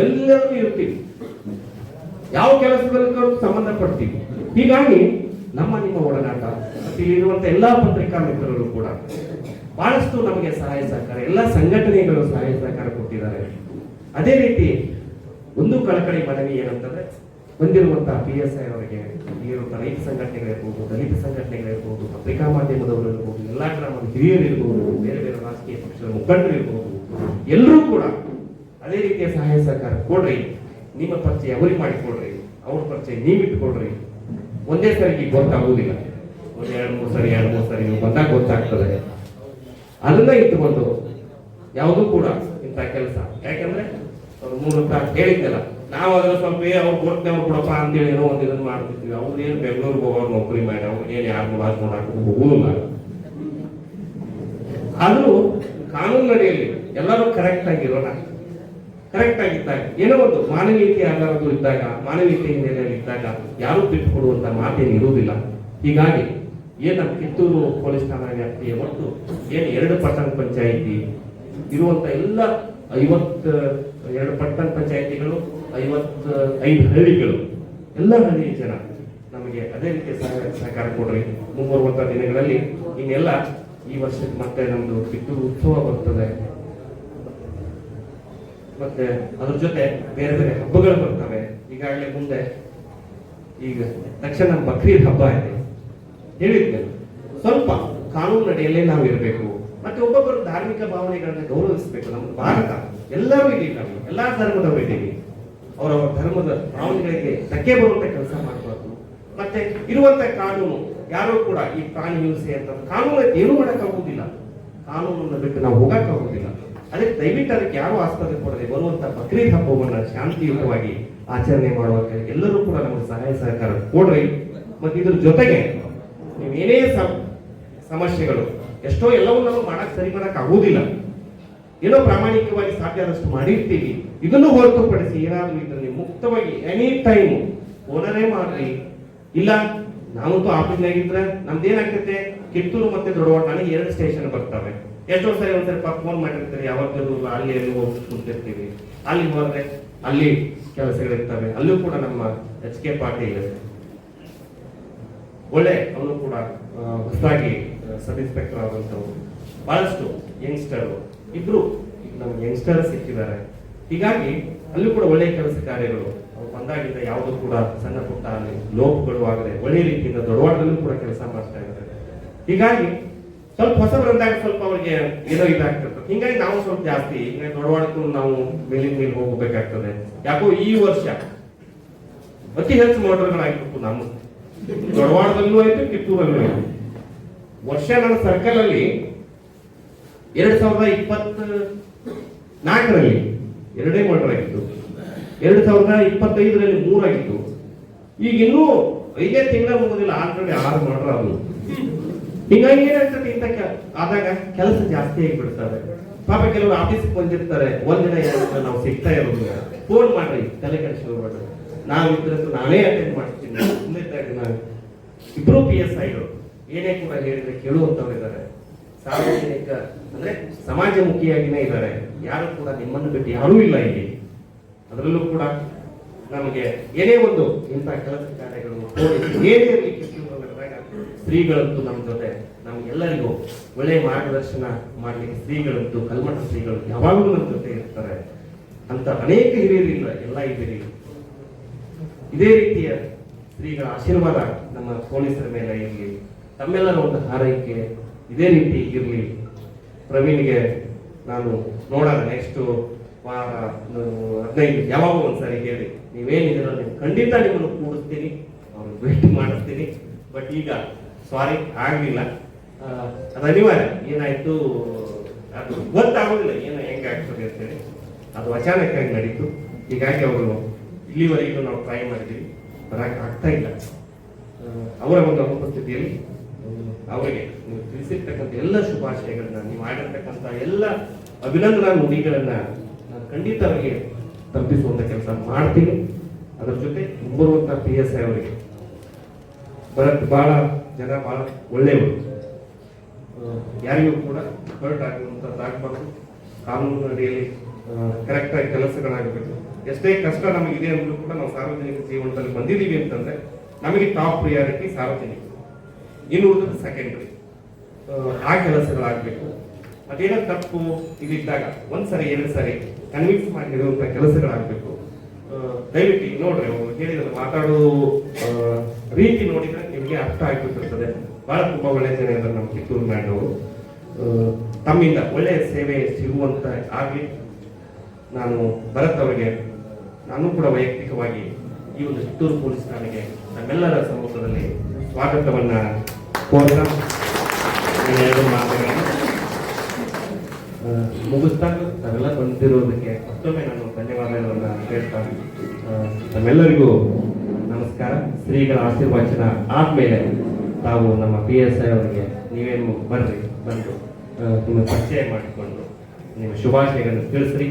ಎಲ್ಲರೂ ಇರ್ತೀವಿ, ಯಾವ ಕೆಲಸದಲ್ಲೂ ಸಂಬಂಧ ಪಡ್ತೀವಿ. ಹೀಗಾಗಿ ನಿಮ್ಮ ಒಡನಾಟ ಮತ್ತೆ ಇಲ್ಲಿರುವಂತ ಎಲ್ಲಾ ಪತ್ರಿಕಾ ಮಿತ್ರರು ಕೂಡ ಬಹಳಷ್ಟು ನಮಗೆ ಸಹಾಯ ಸಹಕಾರ, ಎಲ್ಲ ಸಂಘಟನೆಗಳು ಸಹಾಯ ಸಹಕಾರ ಕೊಟ್ಟಿದ್ದಾರೆ. ಅದೇ ರೀತಿ ಒಂದು ಕಳಕಳಿ ಮನವಿ ಏನಂತಂದ್ರೆ, ಬಂದಿರುವಂತಹ PSI ಅವರಿಗೆ, ಇಲ್ಲಿರುವಂತ ರೈತ ಸಂಘಟನೆಗಳಿರ್ಬೋದು, ದಲಿತ ಸಂಘಟನೆಗಳಿರ್ಬೋದು, ಪತ್ರಿಕಾ ಮಾಧ್ಯಮದವರು ಇರ್ಬೋದು, ಎಲ್ಲಾ ಗ್ರಾಮದ ಹಿರಿಯರು ಇರ್ಬೋದು, ಬೇರೆ ಬೇರೆ ರಾಜಕೀಯ ಪಕ್ಷದ ಮುಖಂಡರು ಇರ್ಬೋದು, ಎಲ್ಲರೂ ಕೂಡ ಅದೇ ರೀತಿಯ ಸಹಾಯ ಸಹಕಾರ ಕೊಡ್ರಿ. ನಿಮ್ಮ ಪರಿಚಯ ಅವರಿಗೆ ಮಾಡಿಕೊಡ್ರಿ, ಅವ್ರ ಪರಿಚಯ ನೀವು ಇಟ್ಕೊಡ್ರಿ. ಒಂದೇ ಸರಿಗೆ ಗೊತ್ತಾಗುವುದಿಲ್ಲ, ಒಂದ್ 2-3 ಸರಿ ನೀವು ಬಂದಾಗ ಗೊತ್ತಾಗ್ತದೆ. ಅದನ್ನ ಇಟ್ಟುಕೊಂಡು ಯಾವುದೂ ಕೂಡ ಇಂಥ ಕೆಲಸ, ಯಾಕಂದ್ರೆ ಅವ್ರು ಮೂಲಕ ಹೇಳಿದ್ದಲ್ಲ, ನಾವು ಅದನ್ನ ಸ್ವಲ್ಪ ಅವ್ರು ಕೊಡ್ತೇವೆ ಕೊಡಪ್ಪ ಅಂತೇಳಿ ಏನೋ ಒಂದು ಇದನ್ನ ಮಾಡ್ತಿರ್ತೀವಿ. ಅವ್ರು ಏನು ಬೆಂಗಳೂರಿಗೆ ಹೋಗೋರು ನೌಕರಿ ಮಾಡಿ ಅವ್ರು ಏನು ಯಾರು ನೋಡಾಕ ಹೋಗುದಿಲ್ಲ. ಆದ್ರೂ ಕಾನೂನು ನಡೆಯಲ್ಲಿ ಎಲ್ಲರೂ ಕರೆಕ್ಟ್ ಆಗಿರೋಣ, ಕರೆಕ್ಟ್ ಆಗಿದ್ದಾಗ ಏನೋ ಒಂದು ಮಾನವೀಯತೆ ಆಧಾರದ್ದು ಇದ್ದಾಗ, ಮಾನವೀಯತೆ ಹಿನ್ನೆಲೆಯಲ್ಲಿ ಇದ್ದಾಗ ಯಾರು ಬಿಟ್ಟುಕೊಡುವಂತ ಮಾತೇನು ಇರುವುದಿಲ್ಲ. ಹೀಗಾಗಿ ನಮ್ಮ ಕಿತ್ತೂರು ಪೊಲೀಸ್ ಠಾಣಾ ವ್ಯಾಪ್ತಿಯ ಒಟ್ಟು 2 ಪಟ್ಟಣ ಪಂಚಾಯಿತಿ ಇರುವಂತ ಎಲ್ಲ 50 2 ಪಟ್ಟಣ ಪಂಚಾಯಿತಿಗಳು, 55 ಹಳ್ಳಿಗಳು, ಎಲ್ಲ ಹಳ್ಳಿಯ ಜನ ನಮಗೆ ಅದೇ ರೀತಿಯ ಸಹಕಾರ ಕೊಡ್ರಿ. ಮುಂಬರುವಂತಹ ದಿನಗಳಲ್ಲಿ ಇನ್ನೆಲ್ಲ ಈ ವರ್ಷಕ್ಕೆ ಮತ್ತೆ ನಮ್ದು ಕಿತ್ತೂರು ಉತ್ಸವ ಬರ್ತದೆ, ಮತ್ತೆ ಅದ್ರ ಜೊತೆ ಬೇರೆ ಬೇರೆ ಹಬ್ಬಗಳು ಬರ್ತವೆ. ಈಗಾಗಲೇ ಮುಂದೆ ಈಗ ತಕ್ಷಣ ಬಕ್ರೀದ್ ಹಬ್ಬ ಇದೆ. ಹೇಳಿದ್ದೆ ಸ್ವಲ್ಪ ಕಾನೂನು ಅಡಿಯಲ್ಲೇ ನಾವು ಇರಬೇಕು, ಮತ್ತೆ ಒಬ್ಬೊಬ್ಬರು ಧಾರ್ಮಿಕ ಭಾವನೆಗಳನ್ನ ಗೌರವಿಸಬೇಕು. ನಮ್ಮ ಭಾರತ ಎಲ್ಲರೂ ಇದ್ದೀವಿ, ನಾವು ಎಲ್ಲಾ ಧರ್ಮದವರು ಇದ್ದೀವಿ. ಅವರವರ ಧರ್ಮದ ಭಾವನೆಗಳಿಗೆ ಧಕ್ಕೆ ಬರುವಂತ ಕೆಲಸ ಮಾಡಬಾರ್ದು. ಮತ್ತೆ ಇರುವಂತ ಕಾನೂನು ಯಾರು ಕೂಡ ಈ ಪ್ರಾಣಿ ಹಿಂಸೆ ಅಂತ ಕಾನೂನು ಏನು ಮಾಡಕ್ಕಾಗುವುದಿಲ್ಲ, ಕಾನೂನನ್ನು ಬಿಟ್ಟು ನಾವು ಹೋಗಕ್ಕಾಗುವುದಿಲ್ಲ. ಅದಕ್ಕೆ ದಯವಿಟ್ಟು ಅದಕ್ಕೆ ಯಾರು ಆಸ್ಪತ್ರೆ ಕೊಡದೆ ಬರುವಂತ ಬಕ್ರೀದ್ ಹಬ್ಬವನ್ನ ಶಾಂತಿಯುತವಾಗಿ ಆಚರಣೆ ಮಾಡುವಾಗ ಎಲ್ಲರೂ ಕೂಡ ನಮಗೆ ಸಹಾಯ ಸಹಕಾರ ಕೊಡ್ರಿ. ಮತ್ತೆ ಇದ್ರ ಜೊತೆಗೆ ನೀವೇನೇ ಸಮಸ್ಯೆಗಳು ಎಷ್ಟೋ ಎಲ್ಲವೂ ನಾವು ಸರಿ ಮಾಡಕ್ ಆಗುವುದಿಲ್ಲ, ಏನೋ ಪ್ರಾಮಾಣಿಕವಾಗಿ ಸಾಧ್ಯ ಆದಷ್ಟು ಮಾಡಿರ್ತೀವಿ. ಇದನ್ನು ಹೊರತುಪಡಿಸಿ ಏನಾದ್ರೂ ಇದ್ರಲ್ಲಿ ಮುಕ್ತವಾಗಿ ಎನಿ ಟೈಮ್ ಓನರೇ ಮಾಡ್ರಿ. ಇಲ್ಲ ನಾವಂತೂ ಆಫೀಸ್ನಾಗಿದ್ರೆ ನಮ್ದೇನಾಗ್ತೈತೆ, ಕಿತ್ತೂರು ಮತ್ತೆ ದೊಡ್ಡವಾಡ ನನಗೆ 2 ಸ್ಟೇಷನ್ ಬರ್ತವೆ. ಎಷ್ಟೋ ಸರಿ ಒಂದ್ಸರಿ ಫೋನ್ ಮಾಡಿರ್ತೀರಿ, ಯಾವಾಗಲೂ ಅಲ್ಲಿ ಎಲ್ಲಿ ಹೋಗಿ ಕುಂತಿರ್ತೀವಿ. ಅಲ್ಲಿ ಹೋದ್ರೆ ಅಲ್ಲಿ ಕೆಲಸಗಳಿರ್ತವೆ. ಅಲ್ಲೂ ಕೂಡ ನಮ್ಮ HK ಪಾಟೀಲ್ ಒಳ್ಳೆ ಅವನು ಕೂಡ ಹೊಸದಾಗಿ ಸಬ್ ಇನ್ಸ್ಪೆಕ್ಟರ್ ಆದಂಥವ್ರು, ಬಹಳಷ್ಟು ಯಂಗ್ಸ್ಟರ್ ಇಬ್ರು ನಮ್ಗೆ ಯಂಗ್ಸ್ಟರ್ ಸಿಕ್ಕಿದ್ದಾರೆ. ಹೀಗಾಗಿ ಅಲ್ಲೂ ಕೂಡ ಒಳ್ಳೆಯ ಕೆಲಸ ಕಾರ್ಯಗಳು ಅವ್ರು ಬಂದಾಗಿಂದ ಯಾವುದು ಕೂಡ ಸಣ್ಣ ಪುಟ್ಟ ಅಲ್ಲಿ ಲೋಪಗಳು ಆಗದೆ ಒಳ್ಳೆ ರೀತಿಯಿಂದ ದೊಡ್ಡವಾಡದಲ್ಲೂ ಕೂಡ ಕೆಲಸ ಮಾಡ್ತಾ ಇದ್ದಾರೆ. ಹೀಗಾಗಿ ಸ್ವಲ್ಪ ಹೊಸಬರಂದಾಗ ಸ್ವಲ್ಪ ಅವ್ರಿಗೆ ಏನೋ ಇದಾಗ್ತದೆ. ಹಿಂಗಾಗಿ ನಾವು ಸ್ವಲ್ಪ ಜಾಸ್ತಿ ಈಗ ದೊಡ್ಡವಾಡಕ್ಕೂ ನಾವು ಮೇಲಿನ ಮೇಲೆ ಹೋಗಬೇಕಾಗ್ತದೆ. ಯಾಕೋ ಈ ವರ್ಷ ಅತಿ ಹೆಚ್ಚು ಮೋಟರ್ಗಳಾಗಿತ್ತು ನಮ್ಮ ದೊಡ್ಡವಾಡದಲ್ಲೂ ಆಯ್ತು, ಕಿತ್ತೂರಲ್ಲೂ ಆಯ್ತು. ವರ್ಷ ನನ್ನ ಸರ್ಕಲ್ ಅಲ್ಲಿ 2024ರಲ್ಲಿ 2 ಮೋಟರ್ ಆಗಿತ್ತು, 2025ರಲ್ಲಿ 3 ಆಗಿತ್ತು. ಈಗ ಇನ್ನೂ 5 ತಿಂಗಳ ಮುಗುದಿಲ್ಲ, ಆಲ್ರೆಡಿ 6 ಮೋಟರ್ ಅದು. ಹೀಗಾಗಿ ಏನಾಗ್ತದೆ, ಇಂತ ಆದಾಗ ಕೆಲಸ ಜಾಸ್ತಿ ಆಗಿಬಿಡ್ತವೆ. ಪಾಪ ಕೆಲವರು ಆಫೀಸ್ಗೆ ಬಂದಿರ್ತಾರೆ, ಒಂದಿನ 2 ದಿನ ನಾವು ಸಿಗ್ತಾ ಇರೋದಿಲ್ಲ. ಫೋನ್ ಮಾಡ್ರಿ, ತಲೆ ಕೆಡಿಸ್ಕೊಳ್ಬೇಡ್ರಿ, ನಾವಿದ್ರಂತೂ ನಾನೇ ಅಟೆಂಡ್ ಮಾಡ್ತೀನಿ. ಇಬ್ರು PSIಗಳು ಏನೇ ಕೂಡ ಹೇಳಿದ್ರೆ ಕೇಳುವಂತವ್ರು ಇದ್ದಾರೆ. ಸಾರ್ವಜನಿಕ ಅಂದ್ರೆ ಸಮಾಜಮುಖಿಯಾಗಿನೇ ಇದ್ದಾರೆ. ಯಾರು ಕೂಡ ನಿಮ್ಮನ್ನು ಬಿಟ್ಟು ಯಾರೂ ಇಲ್ಲ ಇಲ್ಲಿ. ಅದರಲ್ಲೂ ಕೂಡ ನಮಗೆ ಏನೇ ಒಂದು ಇಂಥ ಕೆಲಸ ಕಾರ್ಯಗಳು ಏನೇ ಸ್ತ್ರೀಗಳಂತೂ ನಮ್ಮ ಜೊತೆ ನಮ್ಗೆಲ್ಲರಿಗೂ ಒಳ್ಳೆಯ ಮಾರ್ಗದರ್ಶನ ಮಾಡ್ಲಿಕ್ಕೆ ಸ್ತ್ರೀಗಳಂತೂ ಕಲ್ಮಠ ಸ್ತ್ರೀಗಳು ಯಾವಾಗಲೂ ನಮ್ಮ ಜೊತೆ ಇರ್ತಾರೆ ಅಂತ ಅನೇಕ ಹಿರಿಯರಿಲ್ಲ, ಎಲ್ಲ ಇದ್ದೀರಿ. ಇದೇ ರೀತಿಯ ಸ್ತ್ರೀಗಳ ಆಶೀರ್ವಾದ ನಮ್ಮ ಪೊಲೀಸರ ಮೇಲೆ ಇರಲಿ, ತಮ್ಮೆಲ್ಲರ ಒಂದು ಹಾರೈಕೆ ಇದೇ ರೀತಿ ಇರಲಿ. ಪ್ರವೀಣ್ಗೆ ನಾನು ನೋಡೋಣ ನೆಕ್ಸ್ಟ್ ವಾರ 15 ಯಾವಾಗ ಒಂದ್ಸರಿ ಹೇಳಿ, ನೀವೇನಿದ್ದೀರೋ ನೀವು ಖಂಡಿತ ನಿಮ್ಮನ್ನು ಕೂಡಿಸ್ತೀನಿ, ಅವ್ರಿಗೆ ಭೇಟಿ ಮಾಡಿಸ್ತೀನಿ. ಬಟ್ ಈಗ ಸಾರಿ ಆಗ್ಲಿಲ್ಲ, ಅದು ಅನಿವಾರ್ಯ. ಏನಾಯ್ತು ಅದು ಗೊತ್ತಾಗೋದಿಲ್ಲ, ಏನೋ ಹೆಂಗಾಗ್ತದೆ ಅಂತೇಳಿ ಅದು ಅಚಾನಕ್ಕಾಗಿ ನಡೀತು. ಹೀಗಾಗಿ ಅವರು ಇಲ್ಲಿವರೆಗೂ ನಾವು ಟ್ರೈ ಮಾಡಿದ್ದೀವಿ, ಬರಕ್ಕೆ ಆಗ್ತಾ ಇಲ್ಲ. ಅವರ ಒಂದು ಅನುಪಸ್ಥಿತಿಯಲ್ಲಿ ಅವರಿಗೆ ನೀವು ತಿಳಿಸಿರ್ತಕ್ಕಂಥ ಎಲ್ಲ ಶುಭಾಶಯಗಳನ್ನ, ನೀವು ಮಾಡಿರ್ತಕ್ಕಂಥ ಎಲ್ಲ ಅಭಿನಂದನಾ ನುಡಿಗಳನ್ನ ನಾನು ಖಂಡಿತ ಅವರಿಗೆ ತಲುಪಿಸುವಂತ ಕೆಲಸ ಮಾಡ್ತೀನಿ. ಅದರ ಜೊತೆ ಮುಂಬರುವಂತ PSI ಅವರಿಗೆ ಬಹಳ ಜನ ಬಹಳ ಒಳ್ಳೆಯವರು, ಯಾರಿಗೂ ಕೂಡ ಹರ್ಟ್ ಆಗುವಂತದ್ದಾಗಬಾರ್ದು. ಕಾನೂನು ಅಡಿಯಲ್ಲಿ ಕರೆಕ್ಟಾಗಿ ಕೆಲಸಗಳಾಗಬೇಕು. ಎಷ್ಟೇ ಕಷ್ಟ ನಮಗಿದೆ ಅಂದ್ರೂ ಕೂಡ ನಾವು ಸಾರ್ವಜನಿಕ ಜೀವನದಲ್ಲಿ ಬಂದಿದ್ದೀವಿ ಅಂತಂದ್ರೆ ನಮಗೆ ಟಾಪ್ ಪ್ರಿಯಾರಿಟಿ ಸಾರ್ವಜನಿಕ, ಇನ್ನುಳಿದ ಸೆಕೆಂಡ್ರಿ. ಆ ಕೆಲಸಗಳಾಗಬೇಕು. ಅದೇನೋ ತಪ್ಪು ಇದಿದ್ದಾಗ 1 ಸರಿ 2 ಸರಿ ಕನ್ವಿನ್ಸ್ ಮಾಡಿರುವಂತ ಕೆಲಸಗಳಾಗಬೇಕು. ದಯವಿಟ್ಟು ನೋಡ್ರಿ, ಅವರು ಹೇಳಿದ್ರೆ ಮಾತಾಡೋ ರೀತಿ ನೋಡಿದ್ರೆ ನಿಮಗೆ ಅರ್ಥ ಆಗ್ಬಿಟ್ಟಿರ್ತದೆ. ಬಹಳ ತುಂಬಾ ಒಳ್ಳೆ ಜನ ಇದ್ದಾರೆ ನಮ್ಮ ಕಿತ್ತೂರು ಮ್ಯಾಡವರು. ತಮ್ಮಿಂದ ಒಳ್ಳೆಯ ಸೇವೆ ಸಿಗುವಂತ ಆಗಲಿ. ನಾನು ಭರತ್ ಅವರಿಗೆ ನಾನು ಕೂಡ ವೈಯಕ್ತಿಕವಾಗಿ ಈ ಒಂದು ಕಿತ್ತೂರು ಪೊಲೀಸ್ ಠಾಣೆಗೆ ನಮ್ಮೆಲ್ಲರ ಸಮ್ಮುಖದಲ್ಲಿ ಸ್ವಾಗತವನ್ನ ಕೋರ್ತಾ ಮುಗಿಸ್ತಾ ತಾವೆಲ್ಲ ಬಂದಿರೋದಕ್ಕೆ ಮತ್ತೊಮ್ಮೆ ನಾನು ಧನ್ಯವಾದಗಳನ್ನ ಹೇಳ್ತಾ ತಮ್ಮೆಲ್ಲರಿಗೂ ನಮಸ್ಕಾರ. ಶ್ರೀಗಳ ಆಶೀರ್ವಚನ ಆದ್ಮೇಲೆ ತಾವು ನಮ್ಮ PSI ಅವರಿಗೆ ನೀವೇನು ಬರ್ರಿ, ಬಂದು ನಿಮ್ಮ ಪರಿಚಯ ಮಾಡಿಕೊಂಡು ನಿಮ್ಮ ಶುಭಾಶಯಗಳನ್ನು ತಿಳಿಸ್ರಿ.